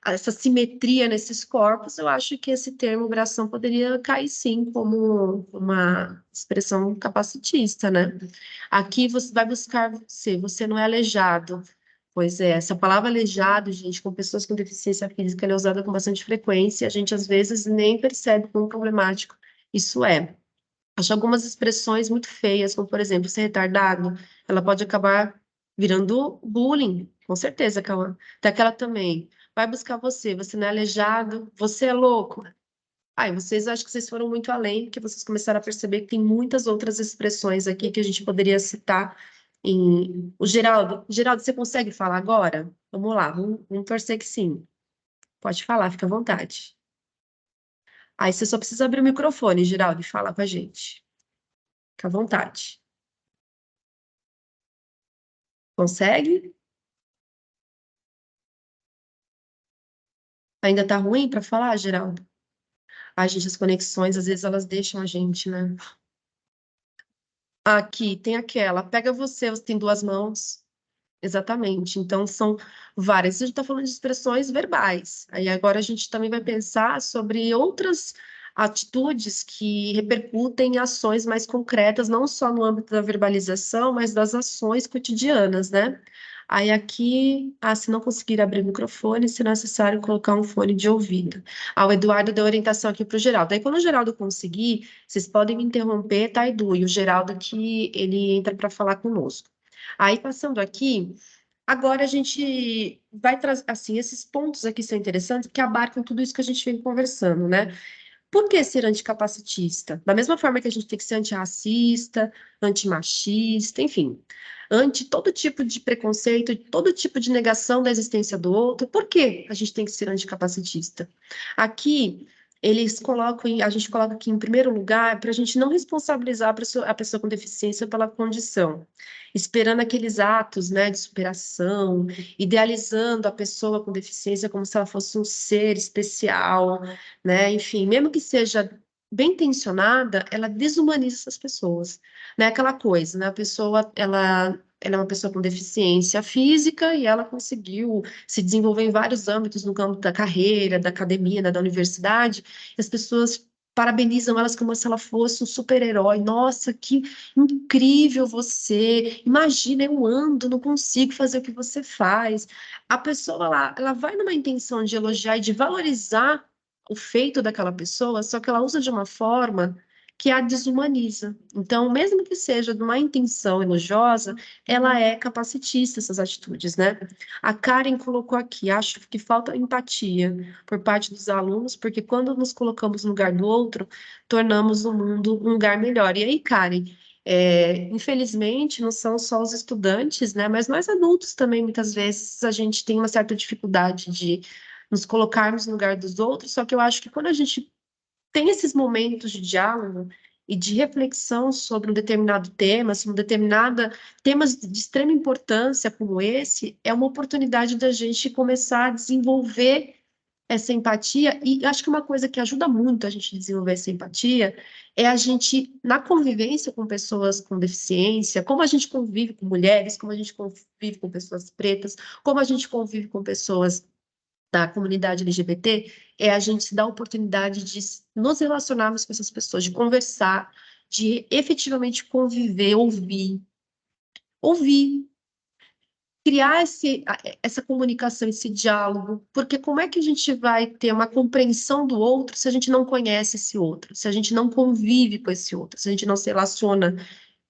essa simetria nesses corpos, eu acho que esse termo bração poderia cair sim como uma expressão capacitista, né? Aqui você vai buscar você não é aleijado. Pois é, essa palavra aleijado, gente, com pessoas com deficiência física, ela é usada com bastante frequência, a gente às vezes nem percebe quão problemático isso é. Acho algumas expressões muito feias, como por exemplo, ser retardado, ela pode acabar virando bullying, com certeza, Cauã. Tem aquela também, vai buscar você não é aleijado, você é louco. Ai, vocês acho que vocês foram muito além, porque vocês começaram a perceber que tem muitas outras expressões aqui que a gente poderia citar o Geraldo, você consegue falar agora? Vamos lá, vamos torcer que sim. Pode falar, fica à vontade. Aí você só precisa abrir o microfone, Geraldo, e falar com a gente. Fica à vontade. Consegue? Ainda tá ruim para falar, Geraldo? Ai, gente, as conexões, às vezes elas deixam a gente, né? Aqui, tem aquela. Pega você tem duas mãos. Exatamente. Então, são várias. A gente está falando de expressões verbais. Aí agora a gente também vai pensar sobre outras atitudes que repercutem em ações mais concretas, não só no âmbito da verbalização, mas das ações cotidianas, né? Aí aqui, se não conseguir abrir o microfone, se necessário, colocar um fone de ouvido. O Eduardo deu orientação aqui para o Geraldo. Aí quando o Geraldo conseguir, vocês podem me interromper, tá, Edu? E o Geraldo que ele entra para falar conosco. Aí, passando aqui, agora a gente vai trazer, assim, esses pontos aqui são interessantes, porque abarcam tudo isso que a gente vem conversando, né? Por que ser anticapacitista? Da mesma forma que a gente tem que ser antirracista, antimachista, enfim, anti todo tipo de preconceito, todo tipo de negação da existência do outro, por que a gente tem que ser anticapacitista? Aqui, a gente coloca aqui em primeiro lugar para a gente não responsabilizar a pessoa com deficiência pela condição, esperando aqueles atos, né, de superação, idealizando a pessoa com deficiência como se ela fosse um ser especial, né? Enfim, mesmo que seja bem intencionada, ela desumaniza essas pessoas, né? Aquela coisa, né? A pessoa, ela é uma pessoa com deficiência física e ela conseguiu se desenvolver em vários âmbitos no campo da carreira, da academia, da universidade, e as pessoas parabenizam elas como se ela fosse um super-herói. Nossa, que incrível você! Imagina, eu ando, não consigo fazer o que você faz. A pessoa, ela vai numa intenção de elogiar e de valorizar o feito daquela pessoa, só que ela usa de uma forma que a desumaniza. Então, mesmo que seja de uma intenção elogiosa, ela é capacitista, essas atitudes, né? A Karen colocou aqui, acho que falta empatia por parte dos alunos, porque quando nos colocamos no lugar do outro, tornamos o mundo um lugar melhor. E aí, Karen, infelizmente, não são só os estudantes, né? Mas nós adultos também, muitas vezes, a gente tem uma certa dificuldade de nos colocarmos no lugar dos outros, só que eu acho que quando a gente tem esses momentos de diálogo e de reflexão sobre um determinado tema, sobre temas de extrema importância como esse, é uma oportunidade da gente começar a desenvolver essa empatia, e acho que uma coisa que ajuda muito a gente a desenvolver essa empatia é a gente, na convivência com pessoas com deficiência, como a gente convive com mulheres, como a gente convive com pessoas pretas, como a gente convive com pessoas da comunidade LGBT, é a gente se dar a oportunidade de nos relacionarmos com essas pessoas, de conversar, de efetivamente conviver, ouvir, criar essa comunicação, esse diálogo, porque como é que a gente vai ter uma compreensão do outro se a gente não conhece esse outro, se a gente não convive com esse outro, se a gente não se relaciona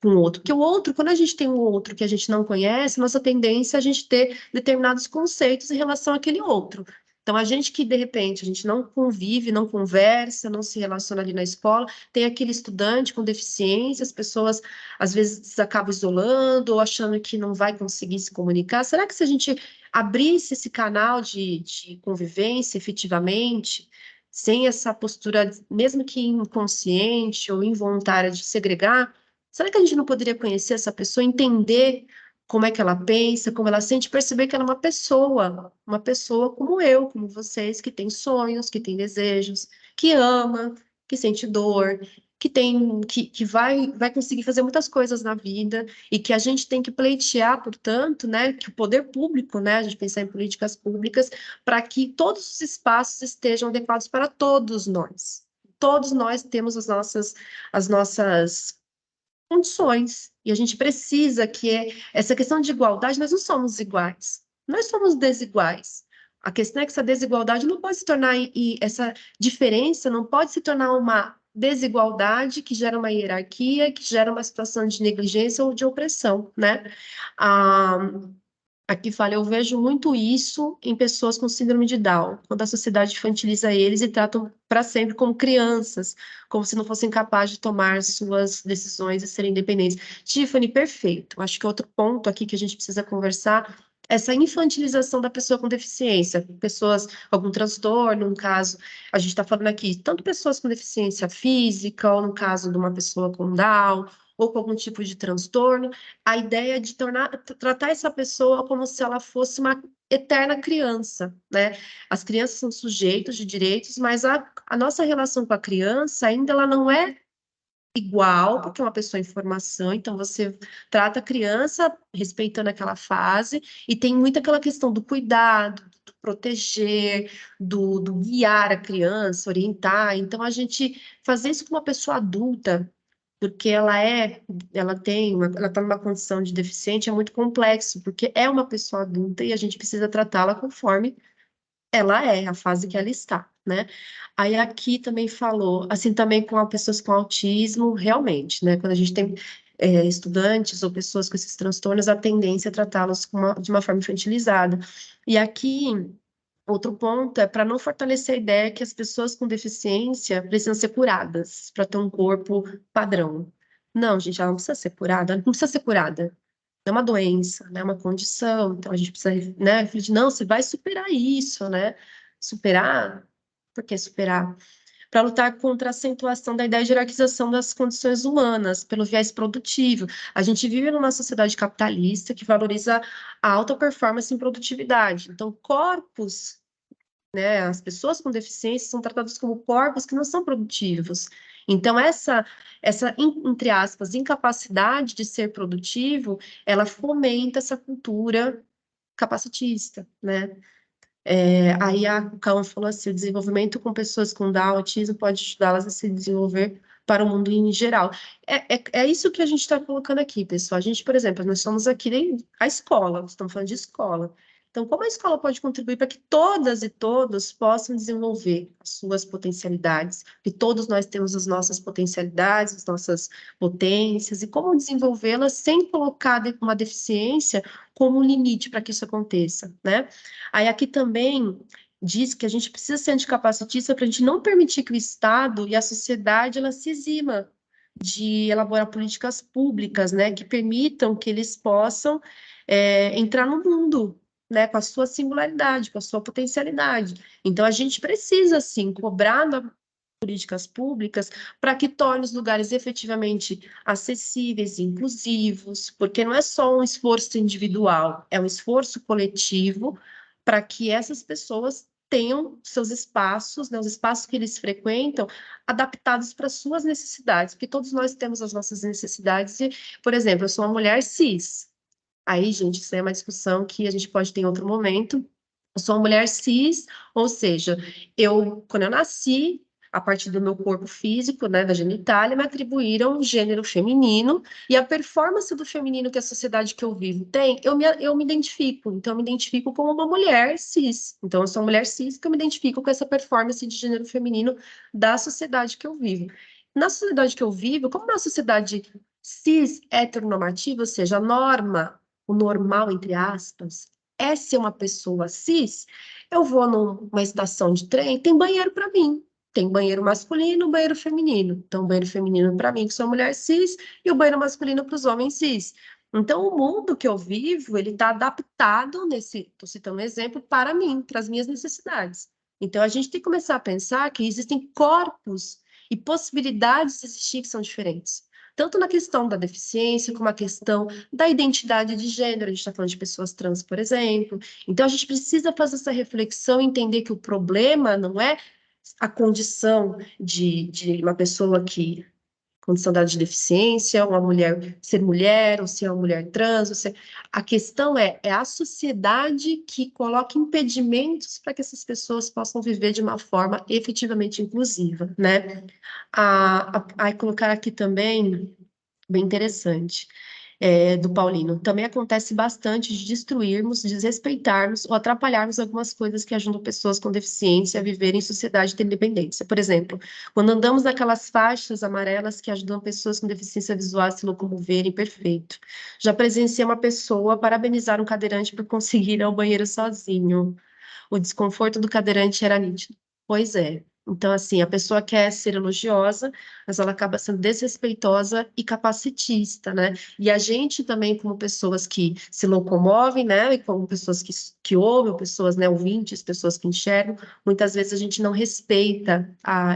com o outro? Porque o outro, quando a gente tem um outro que a gente não conhece, nossa tendência é a gente ter determinados conceitos em relação àquele outro. Então, a gente que, de repente, a gente não convive, não conversa, não se relaciona ali na escola, tem aquele estudante com deficiência, as pessoas, às vezes, acabam isolando ou achando que não vai conseguir se comunicar. Será que se a gente abrisse esse canal de convivência efetivamente, sem essa postura, mesmo que inconsciente ou involuntária, de segregar, será que a gente não poderia conhecer essa pessoa, entender como é que ela pensa, como ela sente, perceber que ela é uma pessoa como eu, como vocês, que tem sonhos, que tem desejos, que ama, que sente dor, que vai conseguir fazer muitas coisas na vida e que a gente tem que pleitear, portanto, né, que o poder público, né, a gente pensar em políticas públicas para que todos os espaços estejam adequados para todos nós. Todos nós temos as nossas condições. E a gente precisa essa questão de igualdade, nós não somos iguais, nós somos desiguais. A questão é que essa desigualdade não pode se tornar, e essa diferença não pode se tornar uma desigualdade que gera uma hierarquia, que gera uma situação de negligência ou de opressão, né? Ah, aqui fala, eu vejo muito isso em pessoas com síndrome de Down, quando a sociedade infantiliza eles e tratam para sempre como crianças, como se não fossem capazes de tomar suas decisões e serem independentes. Tiffany, perfeito. Acho que outro ponto aqui que a gente precisa conversar é essa infantilização da pessoa com deficiência, pessoas com algum transtorno, no caso, a gente está falando aqui, tanto pessoas com deficiência física, ou no caso de uma pessoa com Down, ou com algum tipo de transtorno, a ideia de tratar essa pessoa como se ela fosse uma eterna criança, né? As crianças são sujeitos de direitos, mas a nossa relação com a criança ainda ela não é igual, porque é uma pessoa em formação, então você trata a criança respeitando aquela fase, e tem muito aquela questão do cuidado, do proteger, do guiar a criança, orientar. Então, a gente fazer isso com uma pessoa adulta, porque ela está numa condição de deficiente, é muito complexo, porque é uma pessoa adulta e a gente precisa tratá-la conforme ela é, a fase que ela está, né? Aí aqui também falou, assim, também com as pessoas com autismo, realmente, né? Quando a gente tem estudantes ou pessoas com esses transtornos, a tendência é tratá-los de uma forma infantilizada. E aqui, outro ponto é para não fortalecer a ideia que as pessoas com deficiência precisam ser curadas para ter um corpo padrão. Não, gente, ela não precisa ser curada, ela não precisa ser curada. É uma doença, né? É uma condição. Então a gente precisa, né, refletir, não, você vai superar isso, né? Superar? Por que superar? Para lutar contra a acentuação da ideia de hierarquização das condições humanas, pelo viés produtivo. A gente vive numa sociedade capitalista que valoriza a alta performance em produtividade. Então, corpos, né, as pessoas com deficiência são tratadas como corpos que não são produtivos. Então, entre aspas, incapacidade de ser produtivo, ela fomenta essa cultura capacitista, né? Aí o Cauã falou assim, o desenvolvimento com pessoas com Down, autismo pode ajudá-las a se desenvolver para o mundo em geral. É isso que a gente está colocando aqui, pessoal. A gente, por exemplo, nós somos aqui a escola, estamos falando de escola. Então, como a escola pode contribuir para que todas e todos possam desenvolver as suas potencialidades, que todos nós temos as nossas potencialidades, as nossas potências, e como desenvolvê-las sem colocar uma deficiência como um limite para que isso aconteça, né? Aí aqui também diz que a gente precisa ser anticapacitista para a gente não permitir que o Estado e a sociedade ela se exima de elaborar políticas públicas, né, que permitam que eles possam entrar no mundo, né, com a sua singularidade, com a sua potencialidade. Então a gente precisa sim cobrar políticas públicas para que torne os lugares efetivamente acessíveis e inclusivos, porque não é só um esforço individual, é um esforço coletivo para que essas pessoas tenham seus espaços, né, os espaços que eles frequentam, adaptados para suas necessidades, porque todos nós temos as nossas necessidades. E, por exemplo, eu sou uma mulher cis. Aí, gente, isso é uma discussão que a gente pode ter em outro momento. Eu sou uma mulher cis, ou seja, quando eu nasci, a partir do meu corpo físico, né, da genitália, me atribuíram um gênero feminino, e a performance do feminino que a sociedade que eu vivo tem, eu me identifico. Então, eu me identifico como uma mulher cis. Então, eu sou uma mulher cis que eu me identifico com essa performance de gênero feminino da sociedade que eu vivo. Na sociedade que eu vivo, como uma sociedade cis heteronormativa, ou seja, a norma, o normal, entre aspas, é ser uma pessoa cis, eu vou numa estação de trem, tem banheiro para mim. Tem banheiro masculino, banheiro feminino. Então, banheiro feminino para mim, que sou mulher cis, e o banheiro masculino para os homens cis. Então, o mundo que eu vivo, ele está adaptado estou citando um exemplo, para mim, para as minhas necessidades. Então, a gente tem que começar a pensar que existem corpos e possibilidades de existir que são diferentes. Tanto na questão da deficiência, como a questão da identidade de gênero, a gente está falando de pessoas trans, por exemplo. Então, a gente precisa fazer essa reflexão e entender que o problema não é a condição de uma pessoa que, condição de deficiência, uma mulher ser mulher, ou ser uma mulher trans, a questão é a sociedade que coloca impedimentos para que essas pessoas possam viver de uma forma efetivamente inclusiva, né? Aí colocar aqui também, bem interessante, do Paulino. Também acontece bastante de destruirmos, desrespeitarmos ou atrapalharmos algumas coisas que ajudam pessoas com deficiência a viverem em sociedade de independência. Por exemplo, quando andamos naquelas faixas amarelas que ajudam pessoas com deficiência visual a se locomoverem, perfeito. Já presenciei uma pessoa parabenizar um cadeirante por conseguir ir ao banheiro sozinho. O desconforto do cadeirante era nítido. Pois é. Então, assim, a pessoa quer ser elogiosa, mas ela acaba sendo desrespeitosa e capacitista, né? E a gente também, como pessoas que se locomovem, né? E como pessoas que ouvem, pessoas, né, ouvintes, pessoas que enxergam, muitas vezes a gente não respeita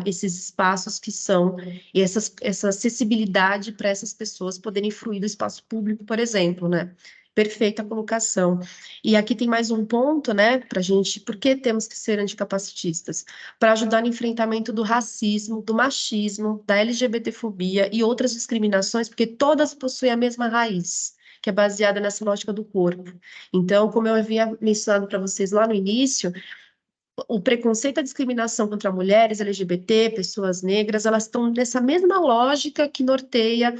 esses espaços que são, e essa acessibilidade para essas pessoas poderem fruir do espaço público, por exemplo, né? Perfeita colocação. E aqui tem mais um ponto, né, para a gente, por que temos que ser anticapacitistas? Para ajudar no enfrentamento do racismo, do machismo, da LGBTfobia e outras discriminações, porque todas possuem a mesma raiz, que é baseada nessa lógica do corpo. Então, como eu havia mencionado para vocês lá no início, o preconceito e a discriminação contra mulheres, LGBT, pessoas negras, elas estão nessa mesma lógica que norteia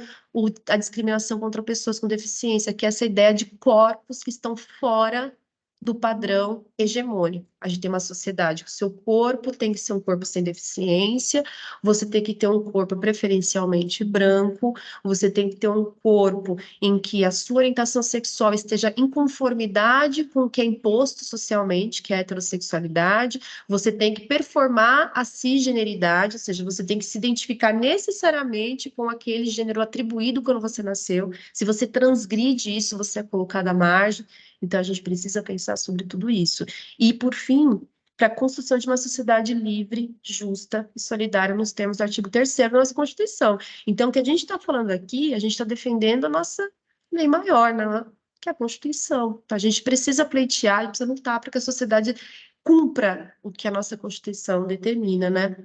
a discriminação contra pessoas com deficiência, que é essa ideia de corpos que estão fora do padrão hegemônico. A gente tem uma sociedade que o seu corpo tem que ser um corpo sem deficiência, você tem que ter um corpo preferencialmente branco, você tem que ter um corpo em que a sua orientação sexual esteja em conformidade com o que é imposto socialmente, que é a heterossexualidade, você tem que performar a cisgeneridade, ou seja, você tem que se identificar necessariamente com aquele gênero atribuído quando você nasceu. Se você transgride isso, você é colocado à margem. Então, a gente precisa pensar sobre tudo isso. E, por fim, para a construção de uma sociedade livre, justa e solidária nos termos do artigo 3º da nossa Constituição. Então, o que a gente está falando aqui, a gente está defendendo a nossa lei maior, né, que é a Constituição. Então, a gente precisa pleitear e precisa lutar para que a sociedade cumpra o que a nossa Constituição determina, né?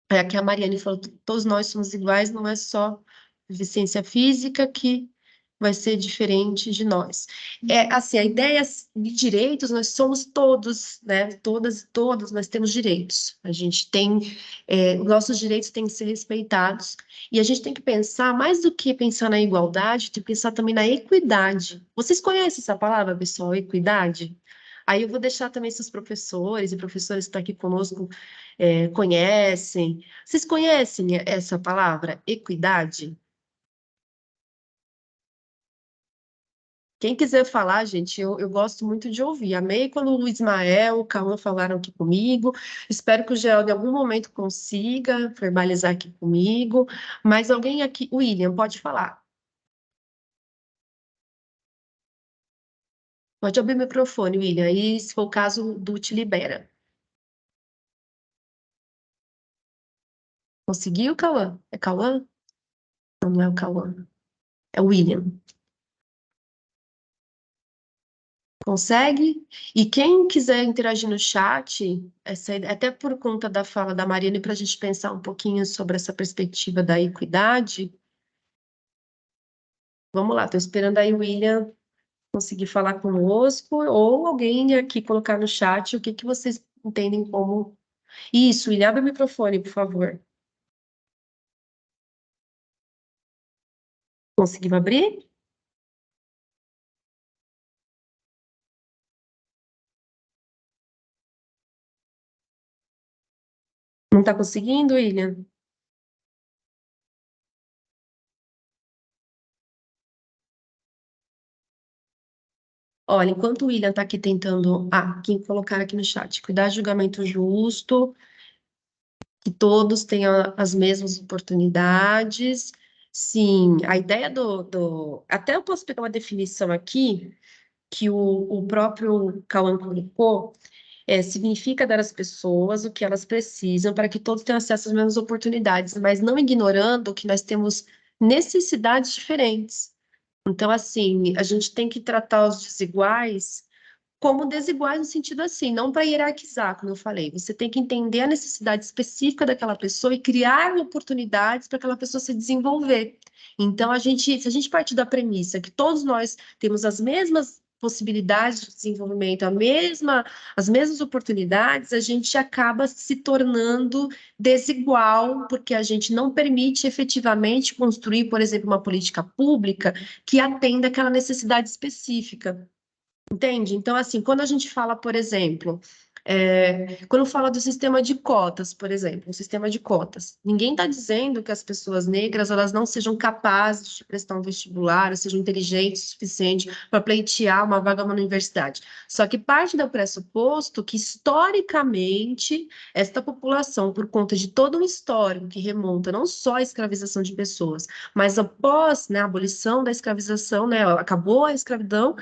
É que a Mariane falou, todos nós somos iguais, não é só deficiência física que vai ser diferente de nós. É assim, a ideia de direitos, nós somos todos, né? Todas e todos, nós temos direitos. A gente tem, nossos direitos têm que ser respeitados, e a gente tem que pensar, mais do que pensar na igualdade, tem que pensar também na equidade. Vocês conhecem essa palavra, pessoal, equidade? Aí eu vou deixar também seus professores e professoras que estão aqui conosco, conhecem. Vocês conhecem essa palavra, equidade? Quem quiser falar, gente, eu gosto muito de ouvir. Amei quando o Ismael, o Cauã falaram aqui comigo. Espero que o Geraldo em algum momento consiga verbalizar aqui comigo. Mas alguém aqui, William, pode falar. Pode abrir o microfone, William. E se for o caso, do te libera. Conseguiu, Cauã? É Cauã? Não, não é o Cauã. É o William. Consegue? E quem quiser interagir no chat, até por conta da fala da Mariana, para a gente pensar um pouquinho sobre essa perspectiva da equidade, vamos lá, estou esperando aí o William conseguir falar conosco, ou alguém aqui colocar no chat o que que vocês entendem como. Isso, William, abre o microfone, por favor. Conseguiu abrir? Não está conseguindo, William? Olha, enquanto o William está aqui tentando. Ah, quem colocar aqui no chat, cuidar de julgamento justo, que todos tenham as mesmas oportunidades. Sim, a ideia até eu posso pegar uma definição aqui, que o próprio Cauã colocou, significa dar às pessoas o que elas precisam para que todos tenham acesso às mesmas oportunidades, mas não ignorando que nós temos necessidades diferentes. Então, assim, a gente tem que tratar os desiguais como desiguais no sentido assim, não para hierarquizar, como eu falei. Você tem que entender a necessidade específica daquela pessoa e criar oportunidades para aquela pessoa se desenvolver. Então, se a gente partir da premissa que todos nós temos as mesmas possibilidades de desenvolvimento, as mesmas oportunidades, a gente acaba se tornando desigual, porque a gente não permite efetivamente construir, por exemplo, uma política pública que atenda aquela necessidade específica. Entende? Então, assim, quando a gente fala, por exemplo, quando fala do sistema de cotas, por exemplo, o sistema de cotas, ninguém está dizendo que as pessoas negras elas não sejam capazes de prestar um vestibular, ou sejam inteligentes o suficiente para pleitear uma vaga na universidade. Só que parte do pressuposto que, historicamente, esta população, por conta de todo um histórico que remonta não só à escravização de pessoas, mas após, né, a abolição da escravização, né, acabou a escravidão,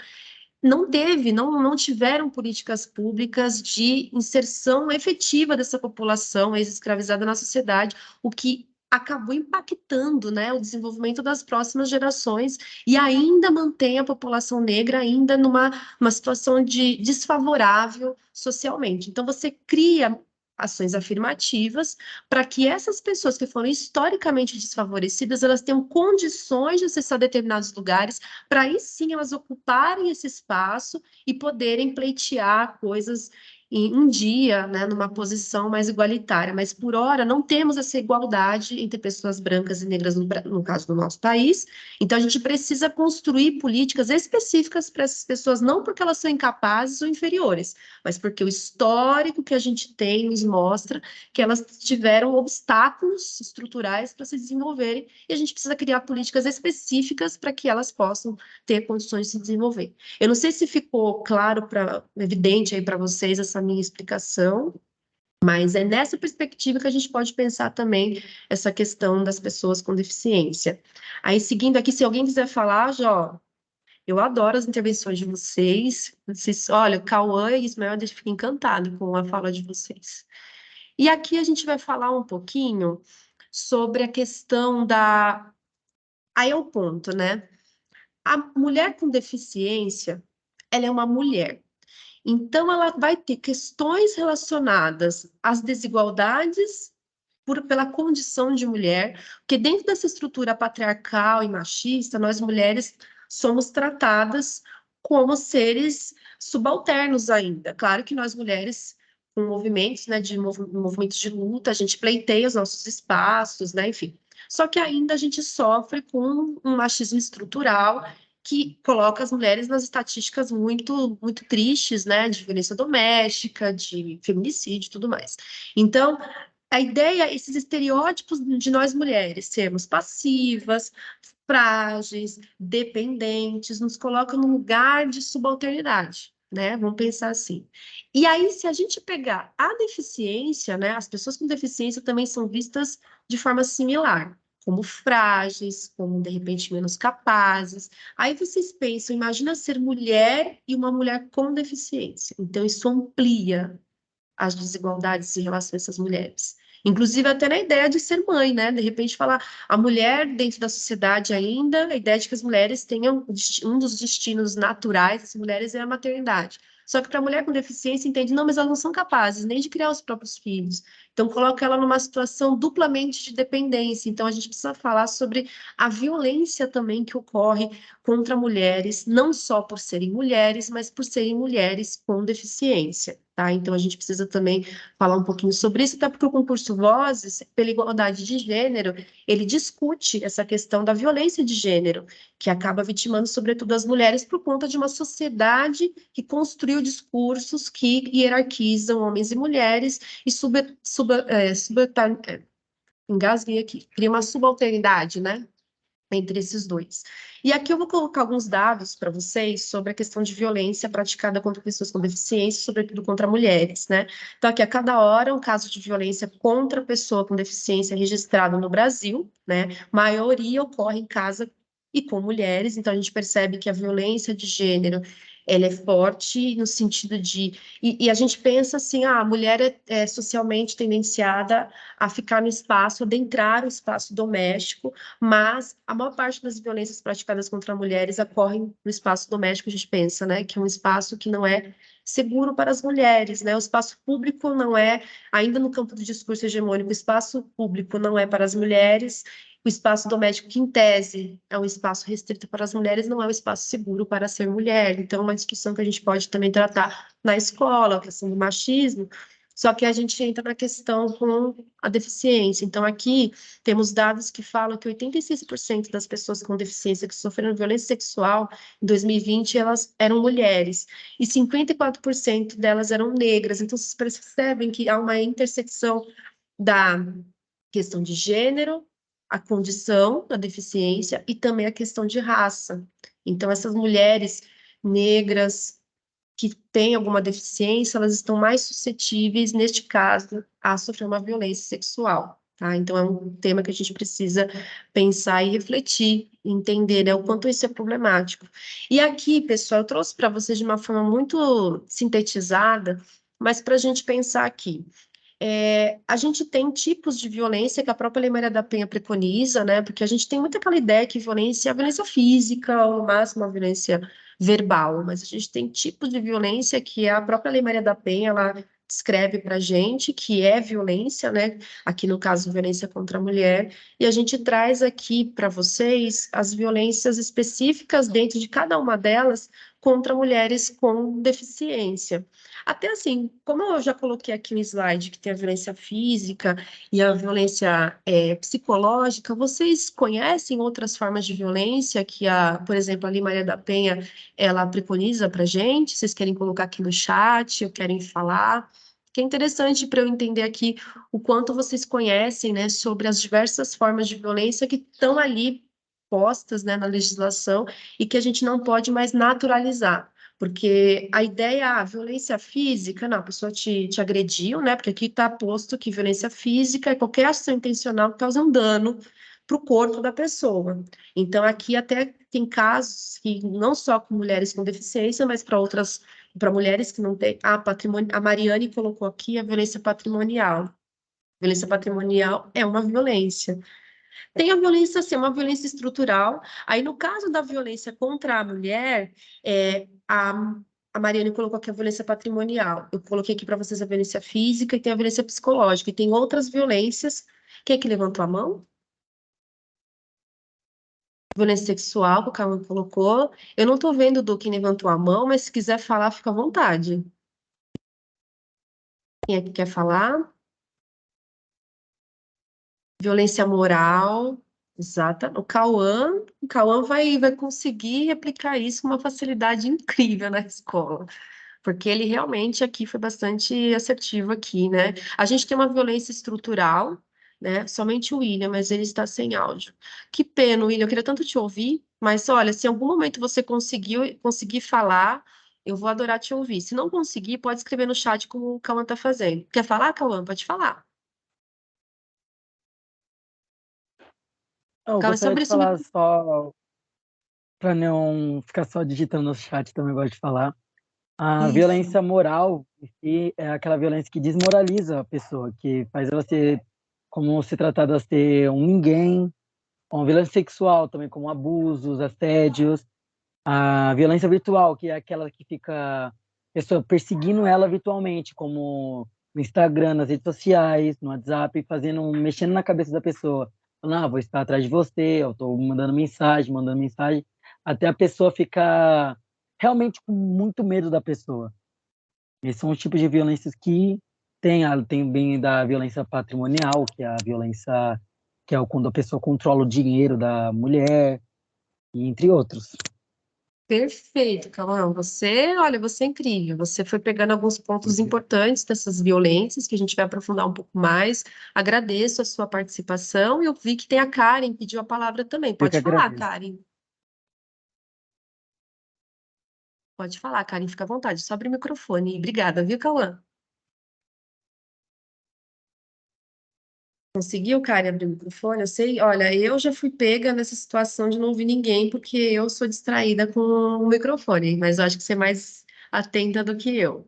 não tiveram políticas públicas de inserção efetiva dessa população ex-escravizada na sociedade, o que acabou impactando, né, o desenvolvimento das próximas gerações e ainda mantém a população negra ainda numa situação desfavorável socialmente. Então, você cria ações afirmativas para que essas pessoas que foram historicamente desfavorecidas, elas tenham condições de acessar determinados lugares, para aí sim elas ocuparem esse espaço e poderem pleitear coisas em um dia, né, numa posição mais igualitária. Mas por hora não temos essa igualdade entre pessoas brancas e negras no caso do nosso país. Então a gente precisa construir políticas específicas para essas pessoas, não porque elas são incapazes ou inferiores, mas porque o histórico que a gente tem nos mostra que elas tiveram obstáculos estruturais para se desenvolverem, e a gente precisa criar políticas específicas para que elas possam ter condições de se desenvolver. Eu não sei se ficou claro, evidente aí para vocês essa minha explicação, mas é nessa perspectiva que a gente pode pensar também essa questão das pessoas com deficiência. Aí, seguindo aqui, se alguém quiser falar, Jó, eu adoro as intervenções de vocês. Olha, o Cauã e Ismael, eu fico encantado com a fala de vocês. E aqui a gente vai falar um pouquinho sobre a questão da. Aí é o ponto, né? A mulher com deficiência, ela é uma mulher. Então, ela vai ter questões relacionadas às desigualdades pela condição de mulher, porque dentro dessa estrutura patriarcal e machista, nós mulheres somos tratadas como seres subalternos ainda. Claro que nós mulheres, com movimentos, né, movimentos de luta, a gente pleiteia os nossos espaços, né, enfim. Só que ainda a gente sofre com um machismo estrutural que coloca as mulheres nas estatísticas muito, muito tristes, né, de violência doméstica, de feminicídio e tudo mais. Então, a ideia, esses estereótipos de nós mulheres sermos passivas, frágeis, dependentes, nos colocam num lugar de subalternidade, né? Vamos pensar assim. E aí, se a gente pegar a deficiência, né? As pessoas com deficiência também são vistas de forma similar, como frágeis, como de repente menos capazes. Aí vocês pensam, imagina ser mulher e uma mulher com deficiência. Então, isso amplia as desigualdades em relação a essas mulheres. Inclusive até na ideia de ser mãe, né? De repente falar a mulher dentro da sociedade ainda, a ideia de que as mulheres tenham um dos destinos naturais das mulheres é a maternidade. Só que para a mulher com deficiência entende, não, mas elas não são capazes nem de criar os próprios filhos. Então coloca ela numa situação duplamente de dependência. Então a gente precisa falar sobre a violência também que ocorre contra mulheres, não só por serem mulheres, mas por serem mulheres com deficiência. Tá? Então, a gente precisa também falar um pouquinho sobre isso, até porque o concurso Vozes, pela igualdade de gênero, ele discute essa questão da violência de gênero, que acaba vitimando, sobretudo, as mulheres por conta de uma sociedade que construiu discursos que hierarquizam homens e mulheres e engasguei aqui, cria uma subalternidade, né? Entre esses dois. E aqui eu vou colocar alguns dados para vocês sobre a questão de violência praticada contra pessoas com deficiência, sobretudo contra mulheres, né? Então, aqui a cada hora um caso de violência contra pessoa com deficiência registrado no Brasil, né? Maioria ocorre em casa e com mulheres, então a gente percebe que a violência de gênero ela é forte no sentido de. E a gente pensa assim: a mulher é socialmente tendenciada a ficar no espaço, adentrar o espaço doméstico, mas a maior parte das violências praticadas contra mulheres ocorrem no espaço doméstico, a gente pensa, né, que é um espaço que não é seguro para as mulheres, né, o espaço público não é, ainda no campo do discurso hegemônico, o espaço público não é para as mulheres, o espaço doméstico, que em tese é um espaço restrito para as mulheres, não é um espaço seguro para ser mulher, então é uma discussão que a gente pode também tratar na escola, a questão do machismo, só que a gente entra na questão com a deficiência. Então, aqui temos dados que falam que 86% das pessoas com deficiência que sofreram violência sexual em 2020, elas eram mulheres, e 54% delas eram negras. Então, vocês percebem que há uma intersecção da questão de gênero, a condição da deficiência e também a questão de raça. Então, essas mulheres negras que têm alguma deficiência, elas estão mais suscetíveis, neste caso, a sofrer uma violência sexual, tá? Então, é um tema que a gente precisa pensar e refletir, entender, né, o quanto isso é problemático. E aqui, pessoal, eu trouxe para vocês de uma forma muito sintetizada, mas para a gente pensar aqui. A gente tem tipos de violência que a própria Lei Maria da Penha preconiza, né? Porque a gente tem muito aquela ideia que violência é a violência física, ou no máximo a violência verbal, mas a gente tem tipos de violência que a própria Lei Maria da Penha, ela descreve para a gente que é violência, né? Aqui no caso, violência contra a mulher, e a gente traz aqui para vocês as violências específicas dentro de cada uma delas contra mulheres com deficiência. Até assim, como eu já coloquei aqui um slide que tem a violência física e a violência psicológica, vocês conhecem outras formas de violência que, por exemplo, a Lei Maria da Penha, ela preconiza para a gente? Vocês querem colocar aqui no chat ou querem falar? Que é interessante para eu entender aqui o quanto vocês conhecem, né, sobre as diversas formas de violência que estão ali postas, né, na legislação e que a gente não pode mais naturalizar. Porque a ideia, violência física, não, a pessoa te agrediu, né? Porque aqui está posto que violência física é qualquer ação intencional que causa um dano para o corpo da pessoa. Então, aqui até tem casos que não só com mulheres com deficiência, mas para mulheres que não têm. A Mariane colocou aqui a violência patrimonial. Violência patrimonial é uma violência. Tem a violência, assim, uma violência estrutural. Aí, no caso da violência contra a mulher, a Mariane colocou aqui a violência patrimonial. Eu coloquei aqui para vocês a violência física e tem a violência psicológica. E tem outras violências. Quem é que levantou a mão? Violência sexual, que o Cauã colocou. Eu não tô vendo do quem levantou a mão, mas se quiser falar, fica à vontade. Quem é que quer falar? Violência moral. Exata. O Cauã vai conseguir aplicar isso com uma facilidade incrível na escola. Porque ele realmente aqui foi bastante assertivo aqui, né? A gente tem uma violência estrutural, né? Somente o William, mas ele está sem áudio. Que pena, William, eu queria tanto te ouvir, mas olha, se em algum momento você conseguir falar, eu vou adorar te ouvir. Se não conseguir, pode escrever no chat como o Cauã está fazendo. Quer falar, Cauã? Pode falar. Eu Cauã, só gostaria abrir de seu falar microfone. só, para não ficar só digitando no chat, também gosto de falar. A Isso. violência moral em si é aquela violência que desmoraliza a pessoa, que faz ela ser, como se tratada a ser um ninguém. A violência sexual também, como abusos, assédios. A violência virtual, que é aquela que fica a pessoa perseguindo ela virtualmente, como no Instagram, nas redes sociais, no WhatsApp, mexendo na cabeça da pessoa. Falando, vou estar atrás de você, eu estou mandando mensagem, até a pessoa ficar realmente com muito medo da pessoa. Esses são os tipos de violências que tem bem da violência patrimonial, que é a violência que é quando a pessoa controla o dinheiro da mulher, e entre outros. Perfeito, Cauã. Olha, você é incrível. Você foi pegando alguns pontos importantes dessas violências que a gente vai aprofundar um pouco mais. Agradeço a sua participação e eu vi que tem a Karen, pediu a palavra também. Eu que Pode falar, agradeço. Karen. Pode falar, Karen, fica à vontade. Só abre o microfone. Obrigada, viu, Cauã? Conseguiu, Karen, abrir o microfone? Eu sei, olha, eu já fui pega nessa situação de não ouvir ninguém porque eu sou distraída com o microfone, mas eu acho que você é mais atenta do que eu.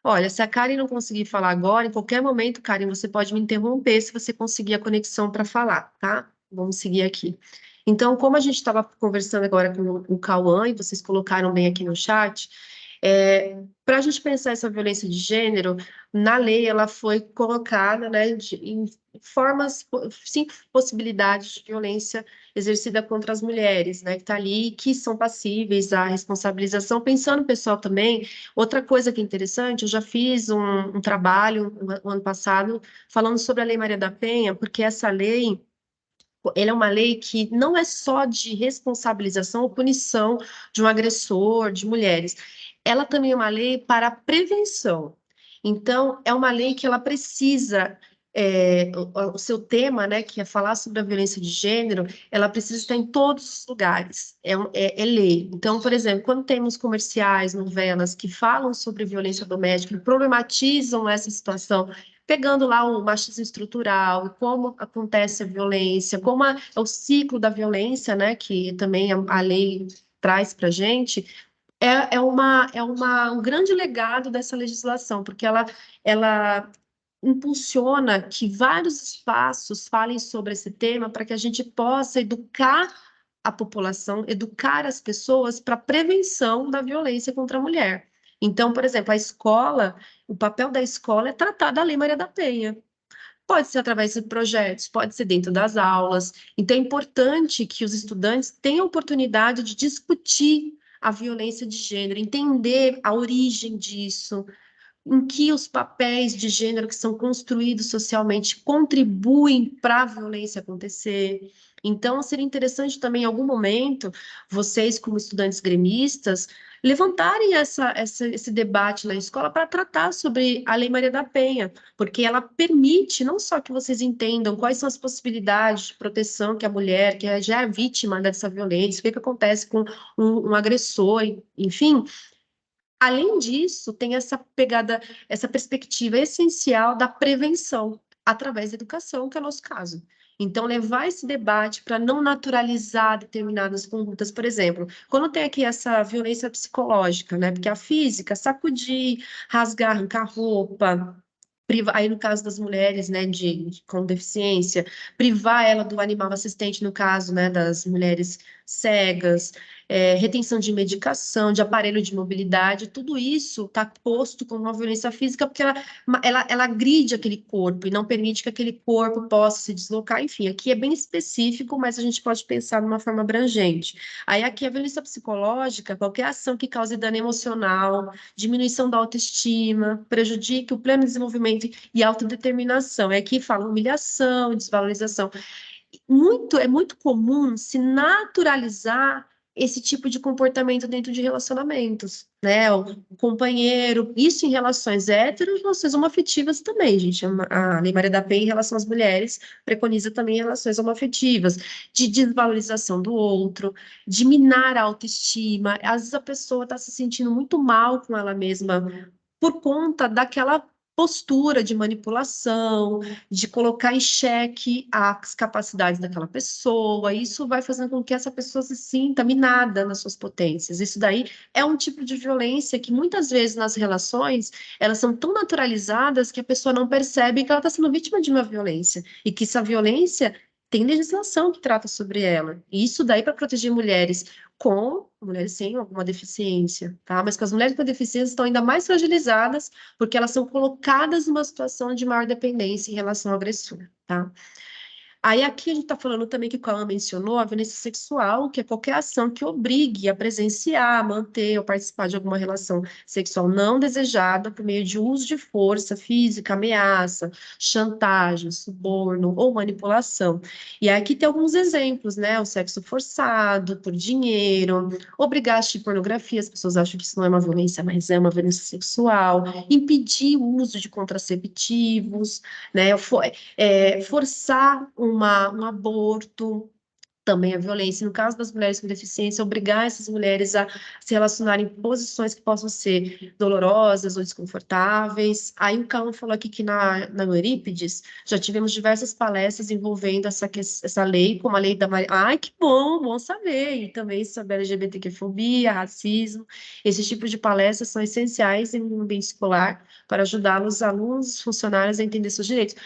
Olha, se a Karen não conseguir falar agora, em qualquer momento, Karen, você pode me interromper se você conseguir a conexão para falar, tá? Vamos seguir aqui. Então, como a gente estava conversando agora com o Cauã, e vocês colocaram bem aqui no chat, para a gente pensar essa violência de gênero, na lei ela foi colocada, né, em formas, 5 possibilidades de violência exercida contra as mulheres, né, que está ali, que são passíveis à responsabilização. Pensando, pessoal, também. Outra coisa que é interessante, eu já fiz um trabalho o ano passado falando sobre a Lei Maria da Penha, porque essa lei, ela é uma lei que não é só de responsabilização ou punição de um agressor, de mulheres. Ela também é uma lei para prevenção. Então, é uma lei que ela precisa, o seu tema, né, que é falar sobre a violência de gênero, ela precisa estar em todos os lugares. É lei. Então, por exemplo, quando temos comerciais, novelas que falam sobre violência doméstica, que problematizam essa situação, pegando lá o machismo estrutural, como acontece a violência, é o ciclo da violência, né, que também a lei traz para a gente, um grande legado dessa legislação, porque ela impulsiona que vários espaços falem sobre esse tema para que a gente possa educar a população, educar as pessoas para a prevenção da violência contra a mulher. Então, por exemplo, o papel da escola é tratar da Lei Maria da Penha. Pode ser através de projetos, pode ser dentro das aulas. Então, é importante que os estudantes tenham a oportunidade de discutir a violência de gênero, entender a origem disso, em que os papéis de gênero que são construídos socialmente contribuem para a violência acontecer. Então, seria interessante também, em algum momento, vocês, como estudantes gremistas, levantarem esse debate na escola para tratar sobre a Lei Maria da Penha, porque ela permite não só que vocês entendam quais são as possibilidades de proteção que a mulher, que já é vítima dessa violência, o que acontece com um agressor, enfim. Além disso, tem essa pegada, essa perspectiva essencial da prevenção, através da educação, que é o nosso caso. Então, levar esse debate para não naturalizar determinadas condutas, por exemplo, quando tem aqui essa violência psicológica, né? Porque a física, sacudir, rasgar, arrancar roupa, aí no caso das mulheres, né, com deficiência, privar ela do animal assistente, no caso, né, das mulheres cegas, retenção de medicação, de aparelho de mobilidade, tudo isso está posto como uma violência física porque ela agride aquele corpo e não permite que aquele corpo possa se deslocar. Enfim, aqui é bem específico, mas a gente pode pensar de uma forma abrangente. Aí aqui a violência psicológica, qualquer ação que cause dano emocional, diminuição da autoestima, prejudique o pleno desenvolvimento e autodeterminação. Aqui fala humilhação, desvalorização. É muito comum se naturalizar esse tipo de comportamento dentro de relacionamentos, né? O companheiro, isso em relações héteros, relações homoafetivas também, gente. A Lei Maria da Penha, em relação às mulheres, preconiza também relações homoafetivas, de desvalorização do outro, de minar a autoestima. Às vezes a pessoa está se sentindo muito mal com ela mesma por conta daquela postura de manipulação, de colocar em xeque as capacidades daquela pessoa. Isso vai fazendo com que essa pessoa se sinta minada nas suas potências. Isso daí é um tipo de violência que muitas vezes nas relações elas são tão naturalizadas que a pessoa não percebe que ela está sendo vítima de uma violência e que essa violência tem legislação que trata sobre ela. E isso daí para proteger mulheres sem alguma deficiência, tá? Mas que as mulheres com deficiência estão ainda mais fragilizadas porque elas são colocadas numa situação de maior dependência em relação ao agressor, tá? Aí aqui a gente está falando também que o Cauã mencionou a violência sexual, que é qualquer ação que obrigue a presenciar, manter ou participar de alguma relação sexual não desejada por meio de uso de força física, ameaça, chantagem, suborno ou manipulação. E aqui tem alguns exemplos, né? O sexo forçado, por dinheiro, obrigar a assistir pornografia, as pessoas acham que isso não é uma violência, mas é uma violência sexual, impedir o uso de contraceptivos, né? Forçar um aborto, também a violência. No caso das mulheres com deficiência, obrigar essas mulheres a se relacionarem em posições que possam ser dolorosas ou desconfortáveis. Aí o Cauã falou aqui que na Eurípides já tivemos diversas palestras envolvendo essa lei, como a lei da Maria. Ai, que bom, bom saber! E também sobre LGBTQ-fobia, racismo. Esses tipos de palestras são essenciais em um ambiente escolar para ajudar os alunos, os funcionários a entender seus direitos.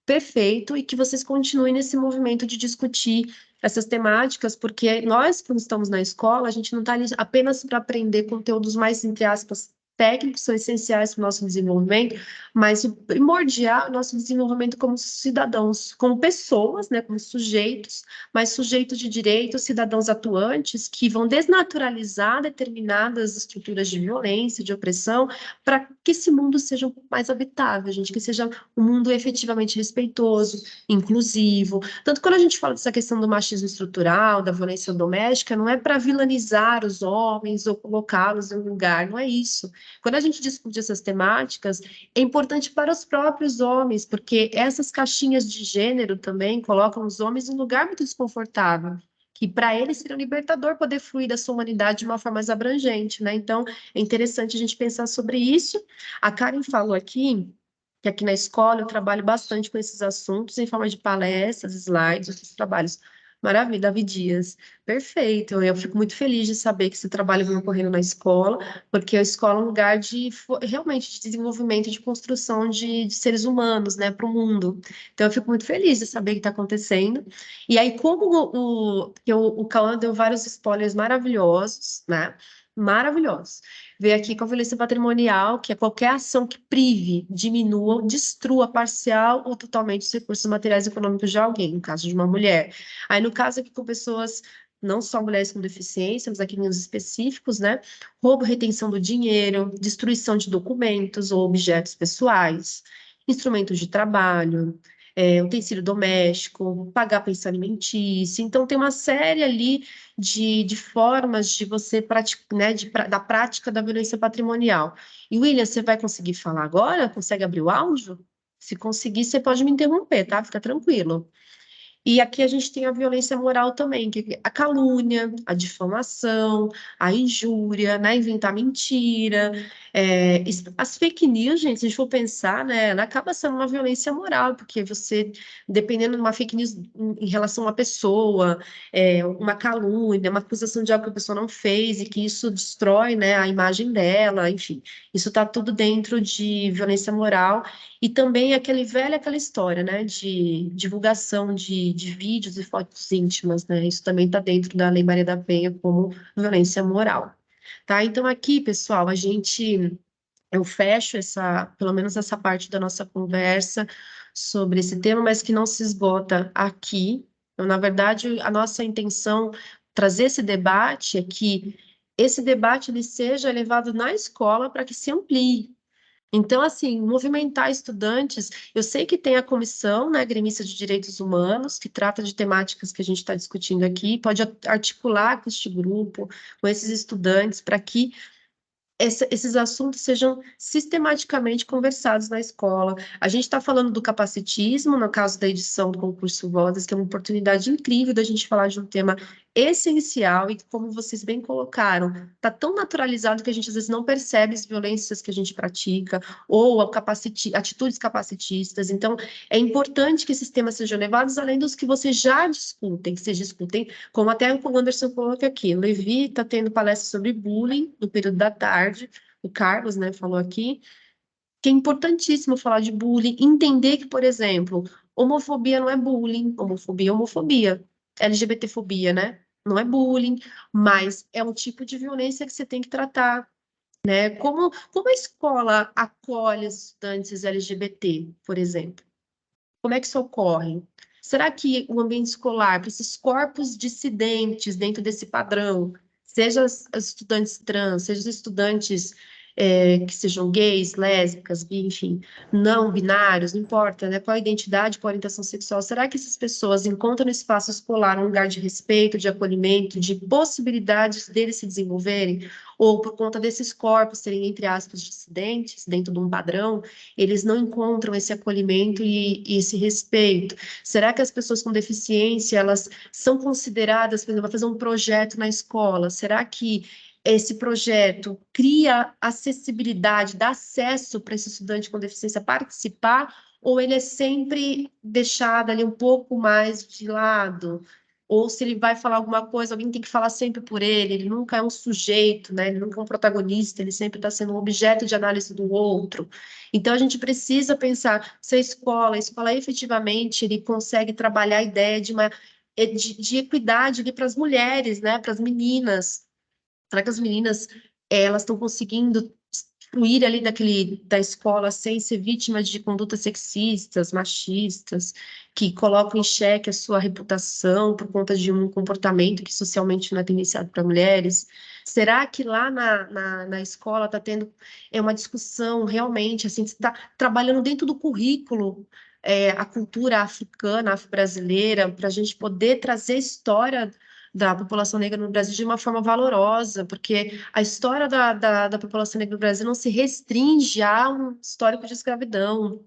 Perfeito, e que vocês continuem nesse movimento de discutir essas temáticas, porque nós, quando estamos na escola, a gente não está ali apenas para aprender conteúdos mais, entre aspas, técnicos, são essenciais para o nosso desenvolvimento, mas o primordial é o nosso desenvolvimento como cidadãos, como pessoas, né, como sujeitos, mas sujeitos de direitos, cidadãos atuantes, que vão desnaturalizar determinadas estruturas de violência, de opressão, para que esse mundo seja um pouco mais habitável, gente, que seja um mundo efetivamente respeitoso, inclusivo. Tanto quando a gente fala dessa questão do machismo estrutural, da violência doméstica, não é para vilanizar os homens ou colocá-los em um lugar, não é isso. Quando a gente discute essas temáticas, é importante para os próprios homens, porque essas caixinhas de gênero também colocam os homens em um lugar muito desconfortável, que para eles seria um libertador poder fluir da sua humanidade de uma forma mais abrangente, né? Então, é interessante a gente pensar sobre isso. A Karen falou aqui que aqui na escola eu trabalho bastante com esses assuntos em forma de palestras, slides, outros trabalhos. Maravilha, Davi Dias. Perfeito. Eu fico muito feliz de saber que esse trabalho vem ocorrendo na escola, porque a escola é um lugar realmente de desenvolvimento, de construção de seres humanos, né, para o mundo. Então, eu fico muito feliz de saber que está acontecendo. E aí, como o Cauã deu vários spoilers maravilhosos, né? Maravilhosos. Veio aqui com a violência patrimonial, que é qualquer ação que prive, diminua, destrua parcial ou totalmente os recursos materiais e econômicos de alguém, no caso de uma mulher. Aí, no caso aqui com pessoas, não só mulheres com deficiência, mas aqui nos específicos, né? Roubo, retenção do dinheiro, destruição de documentos ou objetos pessoais, instrumentos de trabalho, utensílio doméstico, pagar pensão alimentícia. Então, tem uma série ali de formas de você praticar, né, da prática da violência patrimonial. E, William, você vai conseguir falar agora? Consegue abrir o áudio? Se conseguir, você pode me interromper, tá? Fica tranquilo. E aqui a gente tem a violência moral também, que é a calúnia, a difamação, a injúria, né, inventar mentira. As fake news, gente, se a gente for pensar, né, ela acaba sendo uma violência moral, porque você, dependendo de uma fake news em relação a uma pessoa, uma calúnia, uma acusação de algo que a pessoa não fez e que isso destrói, né, a imagem dela, enfim, isso está tudo dentro de violência moral. E também aquela história, né, de divulgação de de vídeos e fotos íntimas, né? Isso também está dentro da Lei Maria da Penha como violência moral. Tá? Então, aqui, pessoal, eu fecho pelo menos essa parte da nossa conversa sobre esse tema, mas que não se esgota aqui. Então, na verdade, a nossa intenção trazer esse debate é que esse debate ele seja levado na escola para que se amplie. Então, assim, movimentar estudantes, eu sei que tem a comissão, né, gremista de direitos humanos, que trata de temáticas que a gente está discutindo aqui, pode articular com este grupo, com esses estudantes, para que esses assuntos sejam sistematicamente conversados na escola. A gente está falando do capacitismo, no caso da edição do concurso Vozes, que é uma oportunidade incrível da gente falar de um tema essencial e que, como vocês bem colocaram, está tão naturalizado que a gente às vezes não percebe as violências que a gente pratica ou atitudes capacitistas. Então, é importante que esses temas sejam levados além dos que vocês já discutem, que vocês discutem, como até o Anderson colocou aqui. O Levi está tendo palestra sobre bullying no período da tarde, o Carlos, né, falou aqui, que é importantíssimo falar de bullying, entender que, por exemplo, homofobia não é bullying, homofobia é homofobia, LGBTfobia, né? Não é bullying, mas é um tipo de violência que você tem que tratar, né? Como a escola acolhe os estudantes LGBT, por exemplo? Como é que isso ocorre? Será que o ambiente escolar, para esses corpos dissidentes dentro desse padrão, seja os estudantes trans, seja os estudantes que sejam gays, lésbicas, enfim, não binários, não importa, né? Qual a identidade, qual a orientação sexual, será que essas pessoas encontram no espaço escolar um lugar de respeito, de acolhimento, de possibilidades deles se desenvolverem? Ou por conta desses corpos serem, entre aspas, dissidentes, dentro de um padrão, eles não encontram esse acolhimento e esse respeito? Será que as pessoas com deficiência, elas são consideradas, por exemplo, vai fazer um projeto na escola? Será que esse projeto cria acessibilidade, dá acesso para esse estudante com deficiência participar, ou ele é sempre deixado ali um pouco mais de lado? Ou se ele vai falar alguma coisa, alguém tem que falar sempre por ele nunca é um sujeito, né? Ele nunca é um protagonista, ele sempre está sendo um objeto de análise do outro. Então, a gente precisa pensar se a escola efetivamente ele consegue trabalhar a ideia de equidade para as mulheres, né? Para as meninas. Será que as meninas elas estão conseguindo fluir ali da escola sem ser vítimas de condutas sexistas, machistas, que colocam em xeque a sua reputação por conta de um comportamento que socialmente não é tendenciado para mulheres? Será que lá na escola está tendo uma discussão realmente, assim, está trabalhando dentro do currículo a cultura africana, afro-brasileira, para a gente poder trazer história da população negra no Brasil de uma forma valorosa, porque a história da população negra no Brasil não se restringe a um histórico de escravidão.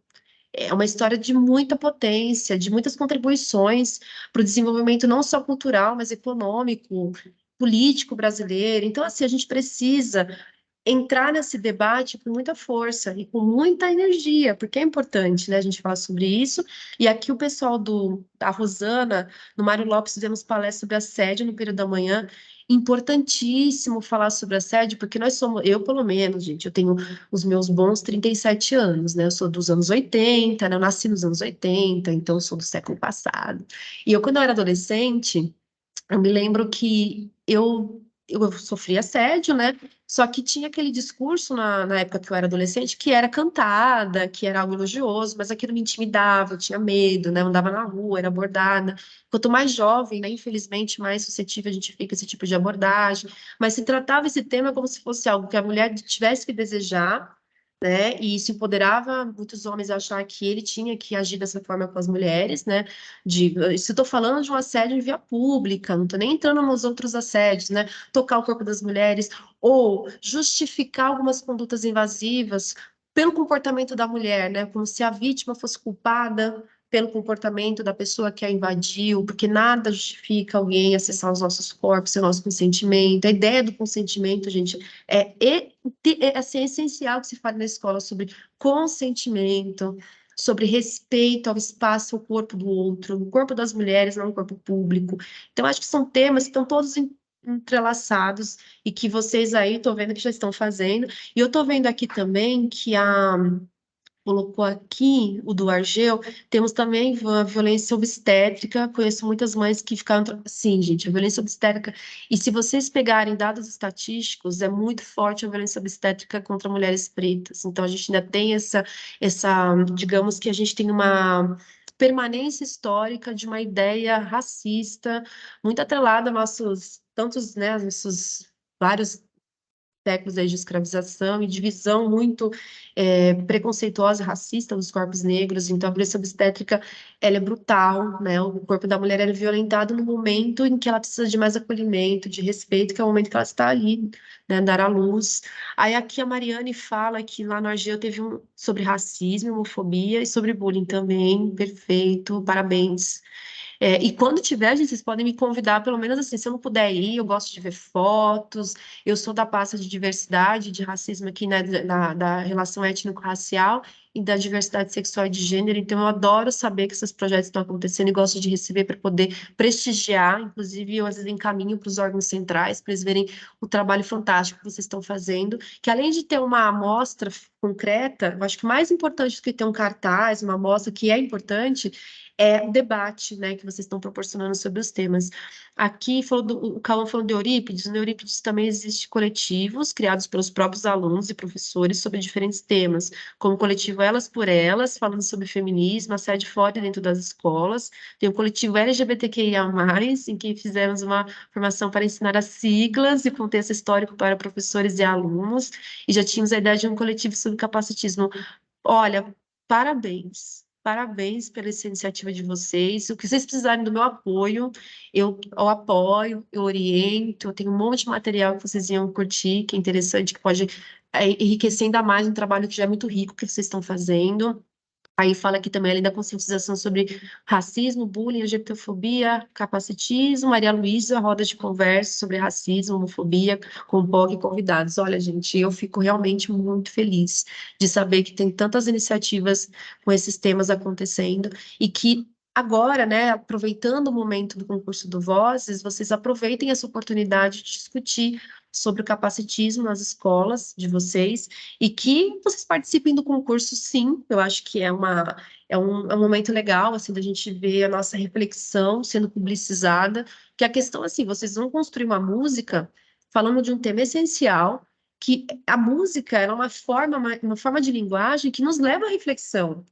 É uma história de muita potência, de muitas contribuições para o desenvolvimento não só cultural, mas econômico, político brasileiro. Então, assim, a gente precisa entrar nesse debate com muita força e com muita energia, porque é importante, né, a gente falar sobre isso. E aqui o pessoal da Rosana, no Mário Lopes, fizemos palestra sobre assédio no período da manhã. Importantíssimo falar sobre assédio, porque eu pelo menos, gente, eu tenho os meus bons 37 anos, né? Eu sou dos anos 80, né? Eu nasci nos anos 80, então eu sou do século passado. E eu, quando eu era adolescente, eu me lembro que eu sofri assédio, né? Só que tinha aquele discurso na época que eu era adolescente que era cantada, que era algo elogioso, mas aquilo me intimidava, eu tinha medo, né? Eu andava na rua, era abordada. Quanto mais jovem, né? Infelizmente, mais suscetível a gente fica a esse tipo de abordagem. Mas se tratava esse tema como se fosse algo que a mulher tivesse que desejar, né? E isso empoderava muitos homens a achar que ele tinha que agir dessa forma com as mulheres, né? Se eu estou falando de um assédio em via pública, não estou nem entrando nos outros assédios, né? Tocar o corpo das mulheres, ou justificar algumas condutas invasivas pelo comportamento da mulher, né? Como se a vítima fosse culpada pelo comportamento da pessoa que a invadiu, porque nada justifica alguém acessar os nossos corpos sem nosso consentimento. A ideia do consentimento, gente, assim, é essencial que se fale na escola sobre consentimento, sobre respeito ao espaço, ao corpo do outro, o corpo das mulheres, não o corpo público. Então, acho que são temas que estão todos entrelaçados e que vocês aí, estou vendo que já estão fazendo. E eu estou vendo aqui também que colocou aqui, o do Argel, temos também a violência obstétrica. Conheço muitas mães que ficaram. Sim, gente, a violência obstétrica. E se vocês pegarem dados estatísticos, é muito forte a violência obstétrica contra mulheres pretas. Então, a gente ainda tem digamos que a gente tem uma permanência histórica de uma ideia racista, muito atrelada a tantos, né, nossos vários séculos aí de escravização e de visão muito preconceituosa, racista dos corpos negros. Então, a violência obstétrica, ela é brutal, né? O corpo da mulher é violentado no momento em que ela precisa de mais acolhimento, de respeito, que é o momento que ela está ali, né, dar à luz. Aí aqui a Mariane fala que lá no Argel teve sobre racismo, homofobia e sobre bullying também. Perfeito, parabéns. E quando tiver, gente, vocês podem me convidar, pelo menos assim, se eu não puder ir, eu gosto de ver fotos, eu sou da pasta de diversidade, de racismo aqui, né, da relação étnico-racial e da diversidade sexual e de gênero, então eu adoro saber que esses projetos estão acontecendo e gosto de receber para poder prestigiar, inclusive eu às vezes encaminho para os órgãos centrais, para eles verem o trabalho fantástico que vocês estão fazendo, que além de ter uma amostra concreta, eu acho que mais importante do que ter um cartaz, uma amostra que é importante, é o debate, né, que vocês estão proporcionando sobre os temas. Aqui, o Cauã falou de Eurípides, no Eurípides também existem coletivos criados pelos próprios alunos e professores sobre diferentes temas, como o coletivo Elas por Elas, falando sobre feminismo, assédio fora e dentro das escolas, tem o coletivo LGBTQIA+, em que fizemos uma formação para ensinar as siglas e contexto histórico para professores e alunos, e já tínhamos a ideia de um coletivo sobre capacitismo. Olha, parabéns. Parabéns pela essa iniciativa de vocês. O que vocês precisarem do meu apoio, eu apoio, eu oriento. Eu tenho um monte de material que vocês iam curtir, que é interessante, que pode enriquecer ainda mais um trabalho que já é muito rico que vocês estão fazendo. Aí fala aqui também, além da conscientização sobre racismo, bullying, LGBTfobia, capacitismo, Maria Luísa, roda de conversa sobre racismo, homofobia, com POC e convidados. Olha, gente, eu fico realmente muito feliz de saber que tem tantas iniciativas com esses temas acontecendo e que agora, né, aproveitando o momento do concurso do Vozes, vocês aproveitem essa oportunidade de discutir sobre o capacitismo nas escolas de vocês, e que vocês participem do concurso, sim. Eu acho que é um momento legal, assim, da gente ver a nossa reflexão sendo publicizada, que a questão, assim, vocês vão construir uma música falando de um tema essencial, que a música ela é uma forma de linguagem que nos leva à reflexão.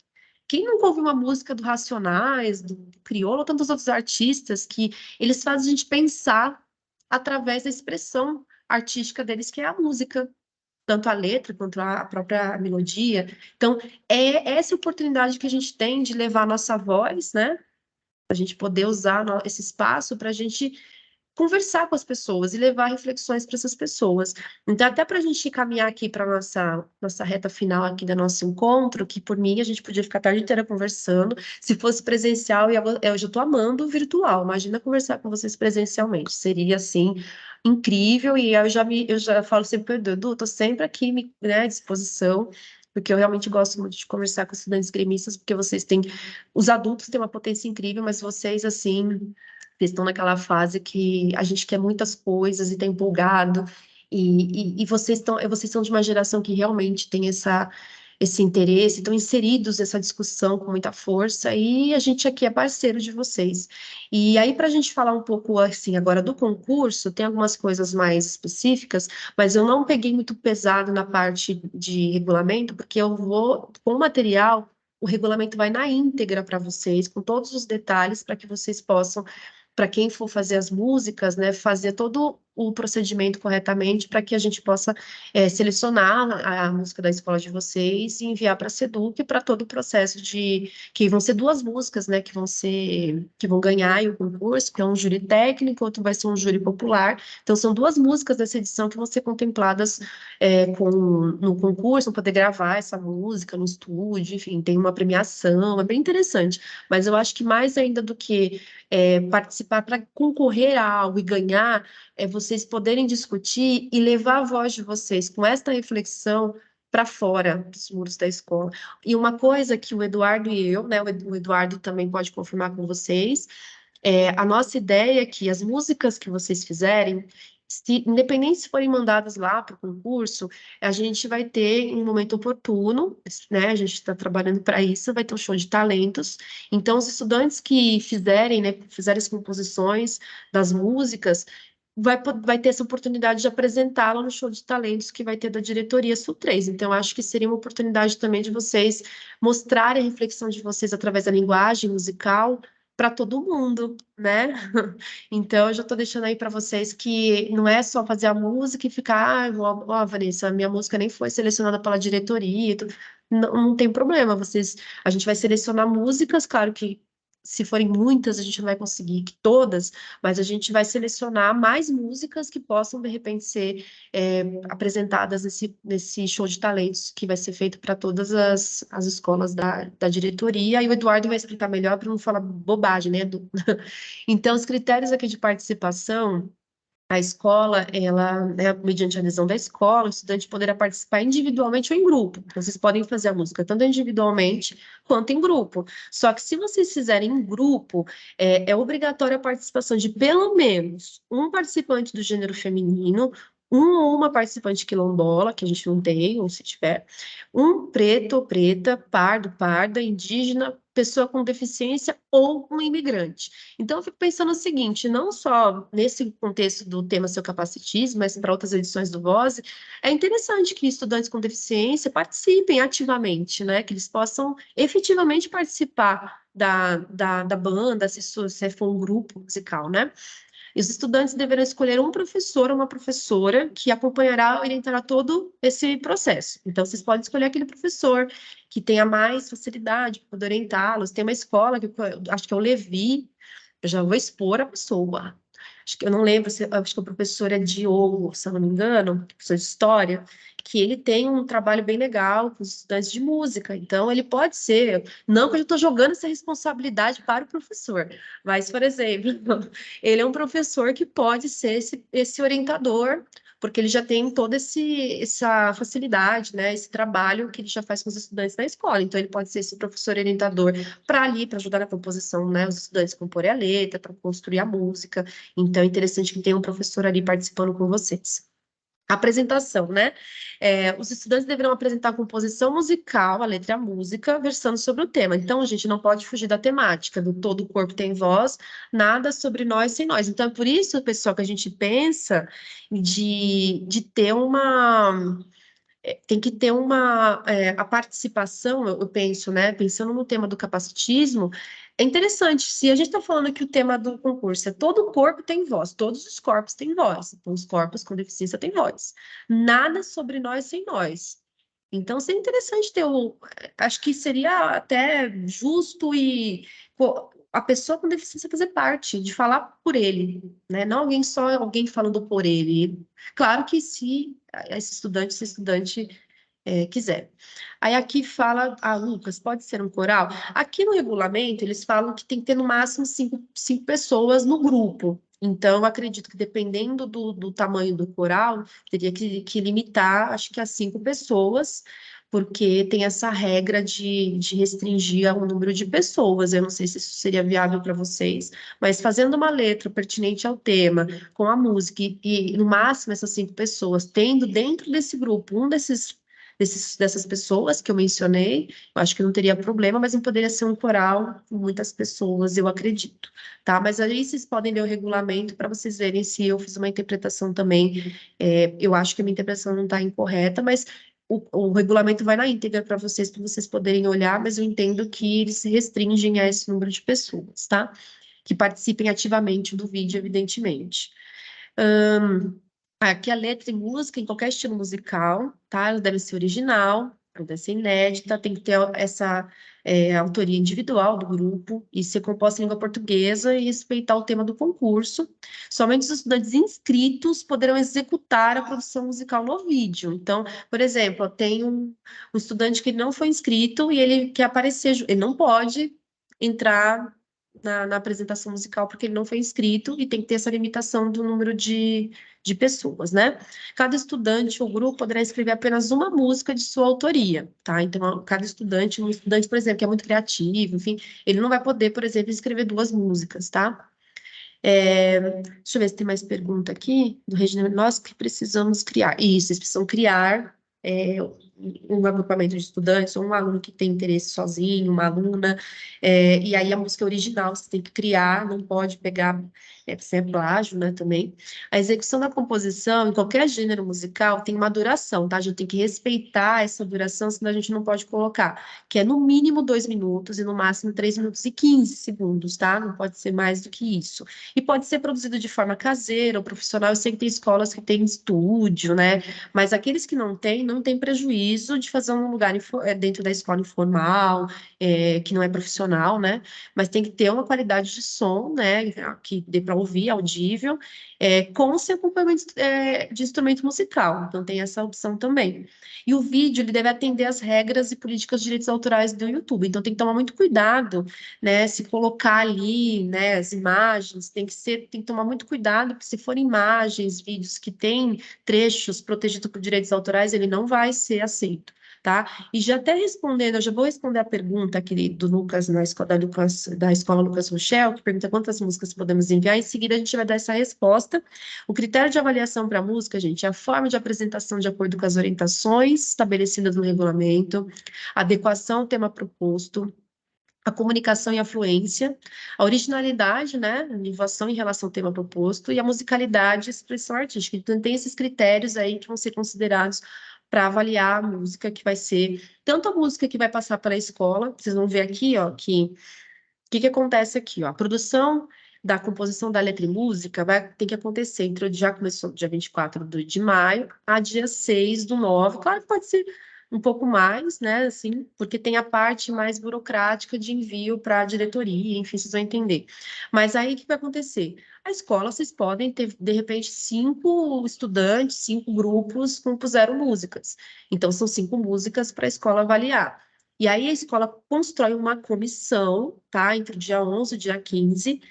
Quem nunca ouviu uma música do Racionais, do Criolo, ou tantos outros artistas que eles fazem a gente pensar através da expressão artística deles, que é a música, tanto a letra quanto a própria melodia. Então, é essa oportunidade que a gente tem de levar a nossa voz, né? A gente poder usar esse espaço para a gente conversar com as pessoas e levar reflexões para essas pessoas. Então, até para a gente caminhar aqui para a nossa reta final aqui do nosso encontro, que por mim a gente podia ficar a tarde inteira conversando. Se fosse presencial, eu já estou amando o virtual. Imagina conversar com vocês presencialmente. Seria, assim, incrível. E eu já falo sempre para o Edu, estou sempre aqui, né, à disposição, porque eu realmente gosto muito de conversar com estudantes gremistas, porque os adultos têm uma potência incrível, mas vocês, assim, vocês estão naquela fase que a gente quer muitas coisas e está empolgado, e vocês são de uma geração que realmente tem esse interesse, estão inseridos nessa discussão com muita força, e a gente aqui é parceiro de vocês. E aí, para a gente falar um pouco, assim, agora do concurso, tem algumas coisas mais específicas, mas eu não peguei muito pesado na parte de regulamento, porque eu vou, com o material, o regulamento vai na íntegra para vocês, com todos os detalhes, para que vocês possam, para quem for fazer as músicas, né, fazer todo o procedimento corretamente para que a gente possa selecionar a música da escola de vocês e enviar para a Seduc para todo o processo que vão ser 2 músicas, né, que vão ganhar aí o concurso, que é um júri técnico, outro vai ser um júri popular. Então são 2 músicas dessa edição que vão ser contempladas no concurso, vão poder gravar essa música no estúdio, enfim, tem uma premiação, é bem interessante. Mas eu acho que mais ainda do que participar para concorrer a algo e ganhar, vocês poderem discutir e levar a voz de vocês com esta reflexão para fora dos muros da escola. E uma coisa que o Eduardo e eu, né, o Eduardo também pode confirmar com vocês, a nossa ideia é que as músicas que vocês fizerem, Independente se forem mandadas lá para o concurso, a gente vai ter em um momento oportuno, né? A gente está trabalhando para isso, vai ter um show de talentos. Então, os estudantes que fizerem, né, fizerem as composições das músicas, vai ter essa oportunidade de apresentá-la no show de talentos que vai ter da diretoria Sul 3. Então, acho que seria uma oportunidade também de vocês mostrarem a reflexão de vocês através da linguagem musical para todo mundo, né? Então, eu já estou deixando aí para vocês que não é só fazer a música e ficar, ó, Vanessa, minha música nem foi selecionada pela diretoria, e tudo. Não, não tem problema, a gente vai selecionar músicas, claro que se forem muitas, a gente não vai conseguir que todas, mas a gente vai selecionar mais músicas que possam, de repente, ser apresentadas nesse show de talentos que vai ser feito para todas as escolas da diretoria. E o Eduardo vai explicar melhor para não falar bobagem, né, Edu? Então, os critérios aqui de participação. A escola, ela, né, mediante a adesão da escola, o estudante poderá participar individualmente ou em grupo. Então, vocês podem fazer a música tanto individualmente quanto em grupo. Só que se vocês fizerem em grupo, é obrigatória a participação de pelo menos um participante do gênero feminino, um ou uma participante quilombola, que a gente não tem, ou se tiver, um preto ou preta, pardo, parda, indígena, pessoa com deficiência ou um imigrante. Então, eu fico pensando o seguinte, não só nesse contexto do tema Seu Capacitismo, mas para outras edições do VOZ, é interessante que estudantes com deficiência participem ativamente, né? Que eles possam efetivamente participar da banda, se for um grupo musical, né? E os estudantes deverão escolher um professor ou uma professora que acompanhará e orientará todo esse processo. Então, vocês podem escolher aquele professor que tenha mais facilidade para poder orientá-los. Tem uma escola que acho que é o Levi, eu já vou expor a pessoa. Acho que eu não lembro, acho que o professor é Diogo, se eu não me engano, professor de história, que ele tem um trabalho bem legal com os estudantes de música. Então, ele pode ser, não que eu estou jogando essa responsabilidade para o professor, mas, por exemplo, ele é um professor que pode ser esse orientador, porque ele já tem toda essa facilidade, né, esse trabalho que ele já faz com os estudantes na escola. Então, ele pode ser esse professor orientador para ajudar na composição, né, os estudantes comporem a letra, para construir a música. Então, é interessante que tenha um professor ali participando com vocês. Apresentação, né? Os estudantes deverão apresentar a composição musical, a letra e a música, versando sobre o tema. Então, a gente não pode fugir da temática, do todo o corpo tem voz, nada sobre nós sem nós. Então, é por isso, pessoal, que a gente pensa de ter tem que ter a participação, eu penso, né, pensando no tema do capacitismo, é interessante, se a gente está falando que o tema do concurso é todo o corpo tem voz, todos os corpos têm voz, então os corpos com deficiência têm voz, nada sobre nós sem nós. Então, seria interessante acho que seria até justo pô, a pessoa com deficiência fazer parte, de falar por ele, né? Não alguém falando por ele. Claro que se esse estudante quiser. Aí aqui fala, Lucas, pode ser um coral? Aqui no regulamento, eles falam que tem que ter no máximo cinco pessoas no grupo. Então, eu acredito que dependendo do tamanho do coral, teria que limitar, acho que a 5 pessoas, porque tem essa regra de restringir o número de pessoas. Eu não sei se isso seria viável para vocês, mas fazendo uma letra pertinente ao tema, com a música, e no máximo essas 5 pessoas, tendo dentro desse grupo dessas pessoas que eu mencionei, eu acho que não teria problema, mas não poderia ser um coral com muitas pessoas, eu acredito, tá? Mas aí vocês podem ler o regulamento para vocês verem se eu fiz uma interpretação também. Eu acho que a minha interpretação não está incorreta, mas o regulamento vai na íntegra para vocês poderem olhar, mas eu entendo que eles se restringem a esse número de pessoas, tá? Que participem ativamente do vídeo, evidentemente. Aqui a letra e música em qualquer estilo musical, tá? Ela deve ser original, ela deve ser inédita, tem que ter essa autoria individual do grupo e ser composta em língua portuguesa e respeitar o tema do concurso. Somente os estudantes inscritos poderão executar a produção musical no vídeo. Então, por exemplo, tem um estudante que não foi inscrito e ele quer aparecer, ele não pode entrar na apresentação musical porque ele não foi inscrito e tem que ter essa limitação do número de pessoas, né? Cada estudante ou grupo poderá escrever apenas uma música de sua autoria, tá? Então, cada estudante, um estudante, por exemplo, que é muito criativo, enfim, ele não vai poder, por exemplo, escrever 2 músicas, tá? Deixa eu ver se tem mais pergunta aqui do Regina. Nós que precisamos criar. Isso, vocês precisam criar um agrupamento de estudantes, ou um aluno que tem interesse sozinho, uma aluna, e aí a música original você tem que criar, não pode pegar, se é plágio, né, também. A execução da composição, em qualquer gênero musical, tem uma duração, tá? A gente tem que respeitar essa duração, senão a gente não pode colocar, que é no mínimo 2 minutos e no máximo 3 minutos e 15 segundos, tá? Não pode ser mais do que isso. E pode ser produzido de forma caseira ou profissional. Eu sei que tem escolas que têm estúdio, né? Mas aqueles que não têm, não tem prejuízo de fazer um lugar dentro da escola informal, que não é profissional, né? Mas tem que ter uma qualidade de som, né? Que dê para ouvir, audível, com seu acompanhamento de instrumento musical. Então tem essa opção também. E o vídeo, ele deve atender às regras e políticas de direitos autorais do YouTube. Então tem que tomar muito cuidado, né? Se colocar ali, né, as imagens, tem que tomar muito cuidado, porque se forem imagens, vídeos que têm trechos protegidos por direitos autorais, ele não vai ser aceito, tá? E já até respondendo, eu já vou responder a pergunta aqui do Lucas, da escola Lucas Rochelle, que pergunta quantas músicas podemos enviar, em seguida a gente vai dar essa resposta. O critério de avaliação para a música, gente, é a forma de apresentação de acordo com as orientações estabelecidas no regulamento, adequação ao tema proposto, a comunicação e a fluência, a originalidade, né, a inovação em relação ao tema proposto, e a musicalidade e expressão artística. Então, tem esses critérios aí que vão ser considerados para avaliar a música que vai ser, tanto a música que vai passar pela escola, vocês vão ver aqui, ó, que o que acontece aqui, ó, a produção da composição da letra e música tem que acontecer já começou dia 24 de maio a dia 6/9, claro que pode ser um pouco mais, né, assim, porque tem a parte mais burocrática de envio para a diretoria, enfim, vocês vão entender. Mas aí, o que vai acontecer? A escola, vocês podem ter, de repente, 5 estudantes, 5 grupos compuseram músicas. Então, são 5 músicas para a escola avaliar. E aí a escola constrói uma comissão, tá? Entre o dia 11 e o dia 15,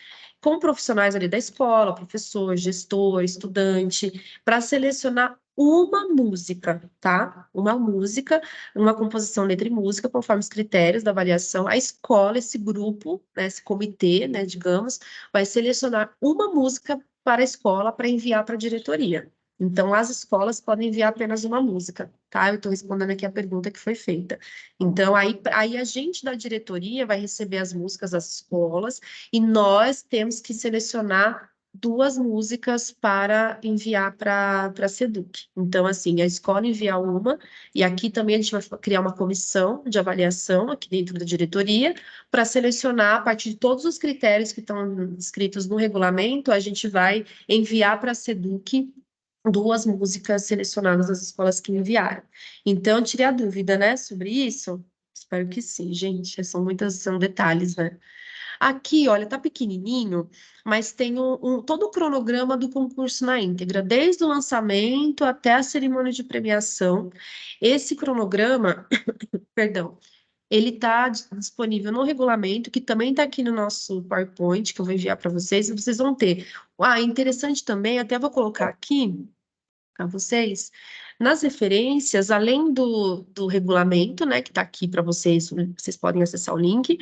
com profissionais ali da escola, professor, gestor, estudante, para selecionar uma música, tá? Uma música, uma composição, letra e música, conforme os critérios da avaliação. A escola, esse grupo, né, esse comitê, né, digamos, vai selecionar uma música para a escola para enviar para a diretoria. Então, as escolas podem enviar apenas uma música, tá? Eu estou respondendo aqui a pergunta que foi feita. Então, aí a gente da diretoria vai receber as músicas das escolas e nós temos que selecionar 2 músicas para enviar para a SEDUC. Então, assim, a escola envia uma, e aqui também a gente vai criar uma comissão de avaliação aqui dentro da diretoria, para selecionar, a partir de todos os critérios que estão escritos no regulamento, a gente vai enviar para a SEDUC 2 músicas selecionadas das escolas que enviaram. Então, eu tirei a dúvida, né, sobre isso? Espero que sim, gente. São detalhes, né? Aqui, olha, tá pequenininho, mas tem todo o cronograma do concurso na íntegra, desde o lançamento até a cerimônia de premiação. Esse cronograma, perdão, ele está disponível no regulamento, que também está aqui no nosso PowerPoint, que eu vou enviar para vocês, e vocês vão ter. Interessante também, até vou colocar aqui para vocês, nas referências, além do regulamento, né, que está aqui para vocês, vocês podem acessar o link,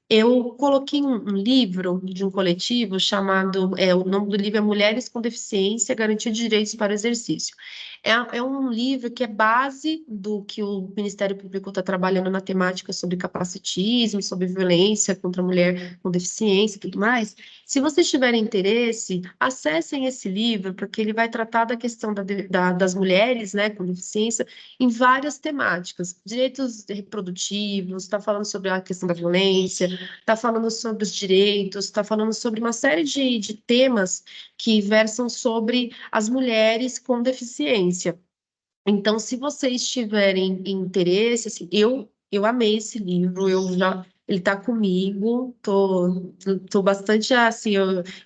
eu coloquei um livro de um coletivo chamado, o nome do livro é Mulheres com Deficiência, Garantia de Direitos para o Exercício. É um livro que é base do que o Ministério Público está trabalhando na temática sobre capacitismo, sobre violência contra a mulher com deficiência e tudo mais. Se vocês tiverem interesse, acessem esse livro, porque ele vai tratar da questão das mulheres, né, com deficiência em várias temáticas. Direitos reprodutivos, está falando sobre a questão da violência, está falando sobre os direitos, está falando sobre uma série de temas que versam sobre as mulheres com deficiência. Então, se vocês tiverem interesse, assim, eu amei esse livro, ele está comigo, tô bastante assim,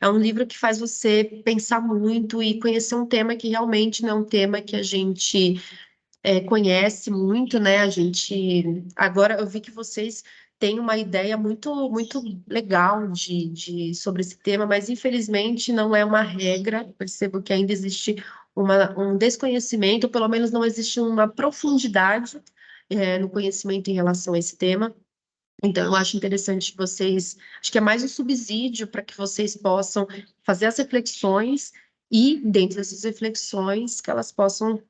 é um livro que faz você pensar muito e conhecer um tema que realmente não é um tema que a gente conhece muito, né? Agora eu vi que vocês têm uma ideia muito, muito legal sobre esse tema, mas infelizmente não é uma regra. Percebo que ainda existe um desconhecimento, ou pelo menos não existe uma profundidade, no conhecimento em relação a esse tema. Então, eu acho interessante vocês, acho que é mais um subsídio para que vocês possam fazer as reflexões e, dentro dessas reflexões, que elas possam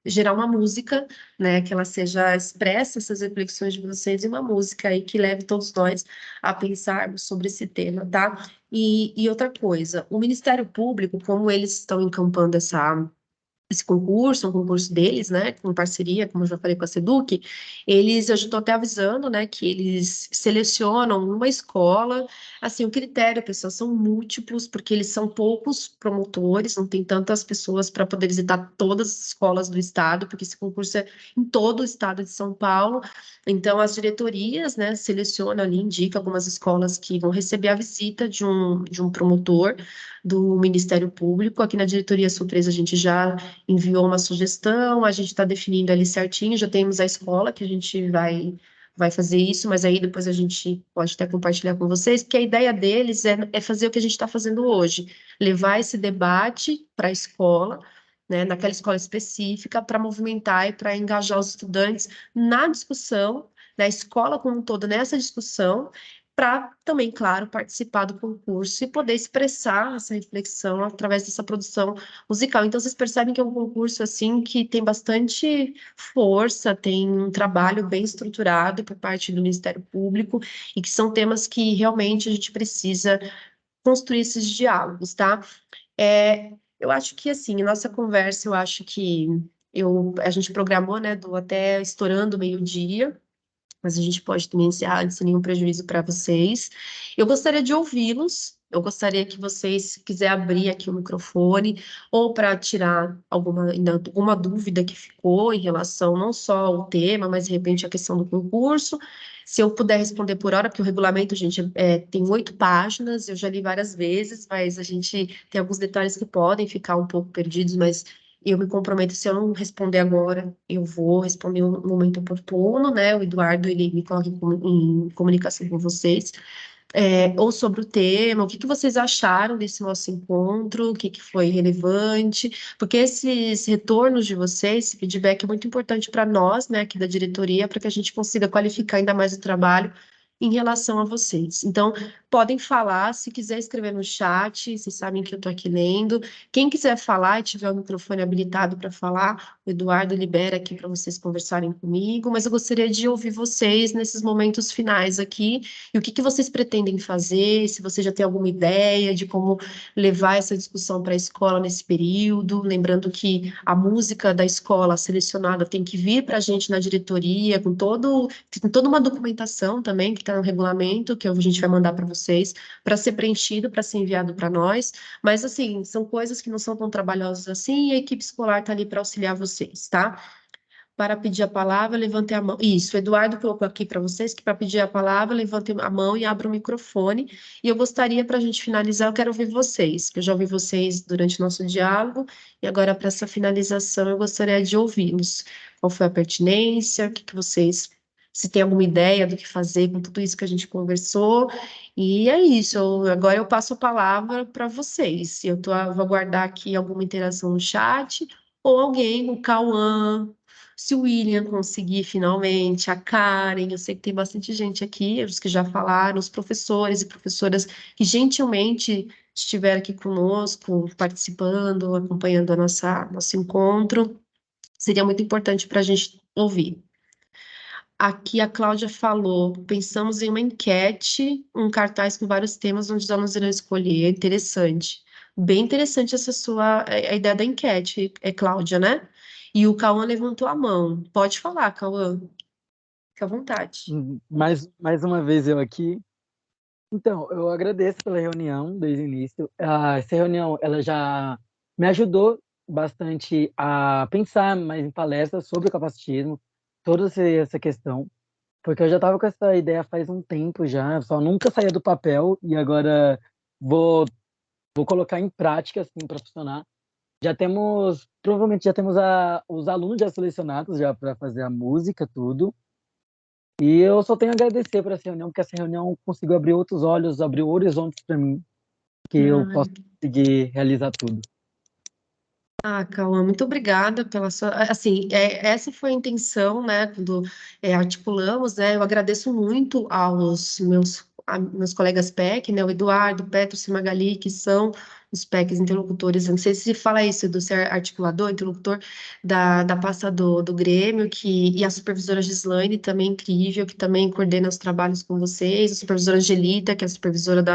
gerar uma música, né, que ela seja expressa, essas reflexões de vocês, em uma música aí que leve todos nós a pensarmos sobre esse tema, tá? E outra coisa, o Ministério Público, como eles estão encampando esse concurso, um concurso deles, né, com parceria, como eu já falei com a Seduc, eu já estou até avisando, né, que eles selecionam uma escola, assim, o critério, pessoal, são múltiplos, porque eles são poucos promotores, não tem tantas pessoas para poder visitar todas as escolas do estado, porque esse concurso é em todo o estado de São Paulo, então as diretorias, né, selecionam ali, indicam algumas escolas que vão receber a visita de um promotor do Ministério Público. Aqui na diretoria surpresa a gente já enviou uma sugestão, a gente está definindo ali certinho, já temos a escola que a gente vai fazer isso, mas aí depois a gente pode até compartilhar com vocês, porque a ideia deles é fazer o que a gente está fazendo hoje, levar esse debate para a escola, né, naquela escola específica, para movimentar e para engajar os estudantes na discussão, da escola como um todo nessa discussão, para também, claro, participar do concurso e poder expressar essa reflexão através dessa produção musical. Então, vocês percebem que é um concurso, assim, que tem bastante força, tem um trabalho bem estruturado por parte do Ministério Público e que são temas que realmente a gente precisa construir esses diálogos, tá? Eu acho que, assim, nossa conversa, eu acho que a gente programou, né, do até estourando meio-dia, mas a gente pode também encerrar sem nenhum prejuízo para vocês. Eu gostaria de ouvi-los, eu gostaria que vocês, se quiser abrir aqui o microfone, ou para tirar alguma dúvida que ficou em relação não só ao tema, mas de repente a questão do concurso. Se eu puder responder por hora, porque o regulamento, gente, tem 8 páginas, eu já li várias vezes, mas a gente tem alguns detalhes que podem ficar um pouco perdidos, mas eu me comprometo, se eu não responder agora, eu vou responder no momento oportuno, né? O Eduardo, ele me coloca em comunicação com vocês. Ou sobre o tema, o que que vocês acharam desse nosso encontro, o que que foi relevante, porque esses retornos de vocês, esse feedback é muito importante para nós, né, aqui da diretoria, para que a gente consiga qualificar ainda mais o trabalho em relação a vocês. Então, podem falar, se quiser escrever no chat, vocês sabem que eu estou aqui lendo. Quem quiser falar e tiver o microfone habilitado para falar, o Eduardo libera aqui para vocês conversarem comigo, mas eu gostaria de ouvir vocês nesses momentos finais aqui, e o que que vocês pretendem fazer, se você já tem alguma ideia de como levar essa discussão para a escola nesse período, lembrando que a música da escola selecionada tem que vir para a gente na diretoria, com toda uma documentação também, que está no regulamento, que a gente vai mandar para vocês, para ser preenchido, para ser enviado para nós, mas assim, são coisas que não são tão trabalhosas assim, e a equipe escolar está ali para auxiliar vocês, tá? Para pedir a palavra, levante a mão. Isso, o Eduardo colocou aqui para vocês que para pedir a palavra, levante a mão e abra o microfone. E eu gostaria, para a gente finalizar, eu quero ouvir vocês, que eu já ouvi vocês durante o nosso diálogo, e agora, para essa finalização, eu gostaria de ouvi-los. Qual foi a pertinência? O que que vocês. Se tem alguma ideia do que fazer com tudo isso que a gente conversou. E é isso, agora eu passo a palavra para vocês. Vou aguardar aqui alguma interação no chat, ou alguém, o Cauã, se o William conseguir finalmente, a Karen, eu sei que tem bastante gente aqui, os que já falaram, os professores e professoras que gentilmente estiveram aqui conosco, participando, acompanhando nosso encontro, seria muito importante para a gente ouvir. Aqui a Cláudia falou, pensamos em uma enquete, um cartaz com vários temas onde os alunos irão escolher, interessante. Bem interessante essa a ideia da enquete, Cláudia, né? E o Cauã levantou a mão. Pode falar, Cauã, fica à vontade. Mais uma vez eu aqui. Então, eu agradeço pela reunião desde o início. Essa reunião, ela já me ajudou bastante a pensar mais em palestras sobre o capacitismo, toda essa questão, porque eu já estava com essa ideia faz um tempo já, só nunca saía do papel e agora vou, vou colocar em prática, assim, para funcionar. Provavelmente já temos os alunos já selecionados já para fazer a música, tudo. E eu só tenho a agradecer por essa reunião, porque essa reunião conseguiu abrir outros olhos, abriu horizontes para mim, que eu posso conseguir realizar tudo. Cauã, muito obrigada pela sua. Assim, essa foi a intenção, né, quando articulamos, né? Eu agradeço muito aos meus colegas PEC, né, o Eduardo, o Petro e Magali, que são os PECs interlocutores. Eu não sei se fala isso do ser articulador, interlocutor da pasta do Grêmio, e a supervisora Gislaine, também incrível, que também coordena os trabalhos com vocês, a supervisora Angelita, que é a supervisora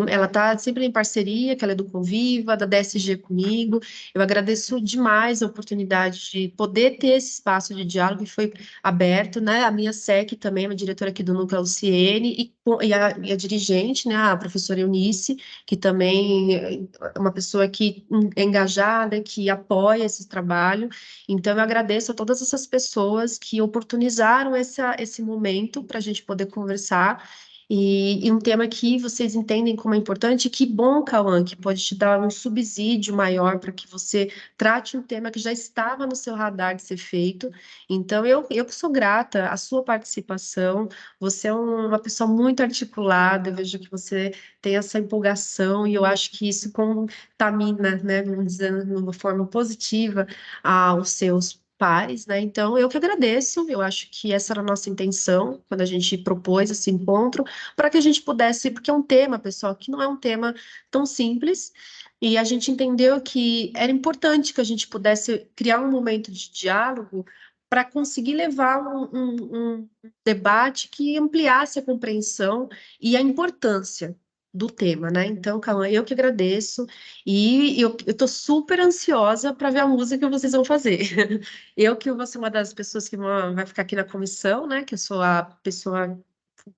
ela está sempre em parceria, que ela é do Conviva, da DSG comigo. Eu agradeço demais a oportunidade de poder ter esse espaço de diálogo que foi aberto, né? A minha SEC também, a diretora aqui do Núcleo Luciene, e a dirigente, né? A professora Eunice, que também é uma pessoa que é engajada, que apoia esse trabalho. Então, eu agradeço a todas essas pessoas que oportunizaram esse momento para a gente poder conversar. E um tema que vocês entendem como é importante, que bom, Cauã, que pode te dar um subsídio maior para que você trate um tema que já estava no seu radar de ser feito. Então, eu que sou grata à sua participação, você é uma pessoa muito articulada, eu vejo que você tem essa empolgação, e eu acho que isso contamina, né, vamos dizer, de uma forma positiva, aos seus pares, né? Então, eu que agradeço, eu acho que essa era a nossa intenção quando a gente propôs esse encontro, para que a gente pudesse, porque é um tema, pessoal, que não é um tema tão simples, e a gente entendeu que era importante que a gente pudesse criar um momento de diálogo para conseguir levar um debate que ampliasse a compreensão e a importância do tema, né? Então, Cauã, eu que agradeço, e eu estou super ansiosa para ver a música que vocês vão fazer. Eu que vou ser uma das pessoas que vai ficar aqui na comissão, né? Que eu sou a pessoa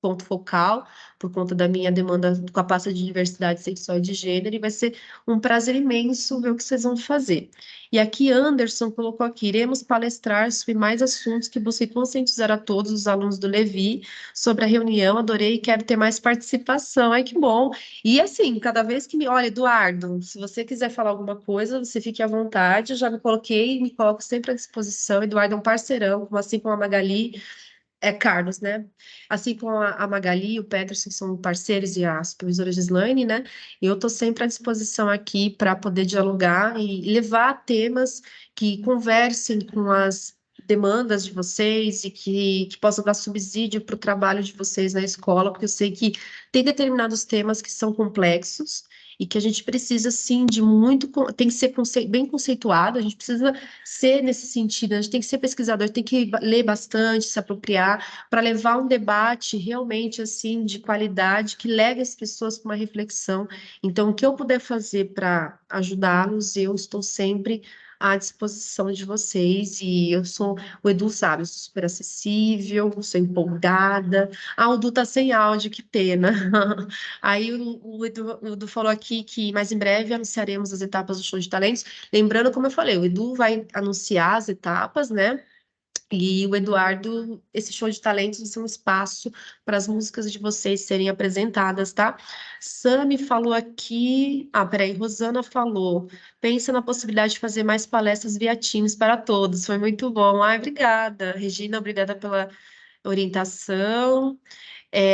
ponto focal, por conta da minha demanda com a pasta de diversidade sexual e de gênero, e vai ser um prazer imenso ver o que vocês vão fazer. E aqui, Anderson colocou aqui: iremos palestrar sobre mais assuntos que busquem conscientizar a todos os alunos do Levi sobre a reunião. Adorei e quero ter mais participação. Ai, que bom! E assim, cada vez que olha, Eduardo, se você quiser falar alguma coisa, você fique à vontade. Eu já me coloquei e me coloco sempre à disposição. Eduardo é um parceirão, assim como a Magali. Carlos, né? Assim como a Magali e o Peterson são parceiros, e a supervisora Gislaine, né? Eu estou sempre à disposição aqui para poder dialogar e levar temas que conversem com as demandas de vocês, e que possam dar subsídio para o trabalho de vocês na escola, porque eu sei que tem determinados temas que são complexos e que a gente precisa, sim, de muito, tem que ser bem conceituado, a gente precisa ser nesse sentido, a gente tem que ser pesquisador, tem que ler bastante, se apropriar, para levar um debate realmente assim de qualidade, que leve as pessoas para uma reflexão. Então, o que eu puder fazer para ajudá-los, eu estou sempre à disposição de vocês, e o Edu sabe, eu sou super acessível, sou empolgada. O Edu tá sem áudio, que pena. Aí o Edu falou aqui que mais em breve anunciaremos as etapas do show de talentos. Lembrando, como eu falei, o Edu vai anunciar as etapas, né? E o Eduardo, esse show de talentos vai ser um espaço para as músicas de vocês serem apresentadas, tá? Sami falou aqui. Peraí, Rosana falou: pensa na possibilidade de fazer mais palestras via Teams para todos. Foi muito bom. Ai, obrigada. Regina, obrigada pela orientação.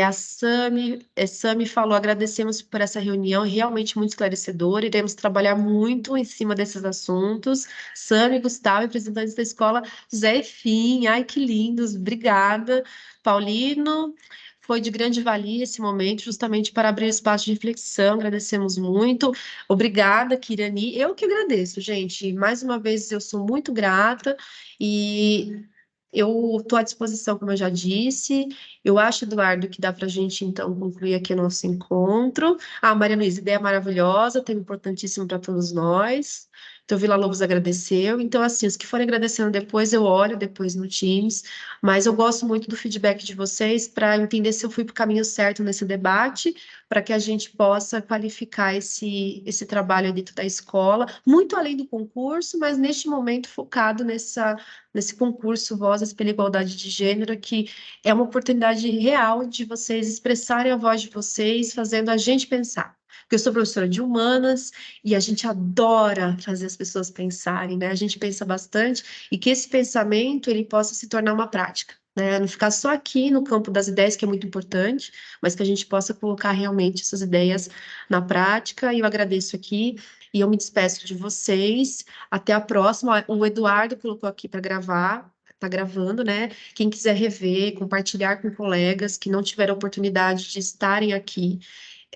A Sami falou: agradecemos por essa reunião, realmente muito esclarecedora. Iremos trabalhar muito em cima desses assuntos. Sami, Gustavo, representantes da escola José e Fim, ai que lindos, obrigada. Paulino, foi de grande valia esse momento, justamente para abrir espaço de reflexão. Agradecemos muito. Obrigada, Kirani. Eu que agradeço, gente. Mais uma vez, eu sou muito grata, e eu estou à disposição, como eu já disse. Eu acho, Eduardo, que dá para a gente, então, concluir aqui o nosso encontro. Maria Luísa, ideia maravilhosa, tema importantíssimo para todos nós. Então, Vila Lobos agradeceu. Então, assim, os que forem agradecendo depois, eu olho depois no Teams. Mas eu gosto muito do feedback de vocês para entender se eu fui para o caminho certo nesse debate, para que a gente possa qualificar esse trabalho dentro da escola, muito além do concurso, mas neste momento focado nesse concurso Vozes pela Igualdade de Gênero, que é uma oportunidade real de vocês expressarem a voz de vocês, fazendo a gente pensar. Porque eu sou professora de humanas e a gente adora fazer as pessoas pensarem, né? A gente pensa bastante, e que esse pensamento ele possa se tornar uma prática, né? Não ficar só aqui no campo das ideias, que é muito importante, mas que a gente possa colocar realmente essas ideias na prática. E eu agradeço aqui. E eu me despeço de vocês. Até a próxima. O Eduardo colocou aqui para gravar. Está gravando, né? Quem quiser rever, compartilhar com colegas que não tiveram oportunidade de estarem aqui,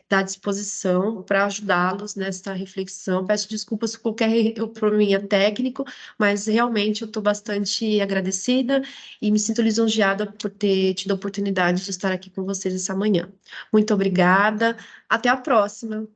está à disposição para ajudá-los nesta reflexão. Peço desculpas se qualquer probleminha técnico, mas realmente eu estou bastante agradecida e me sinto lisonjeada por ter tido a oportunidade de estar aqui com vocês essa manhã. Muito obrigada. Até a próxima.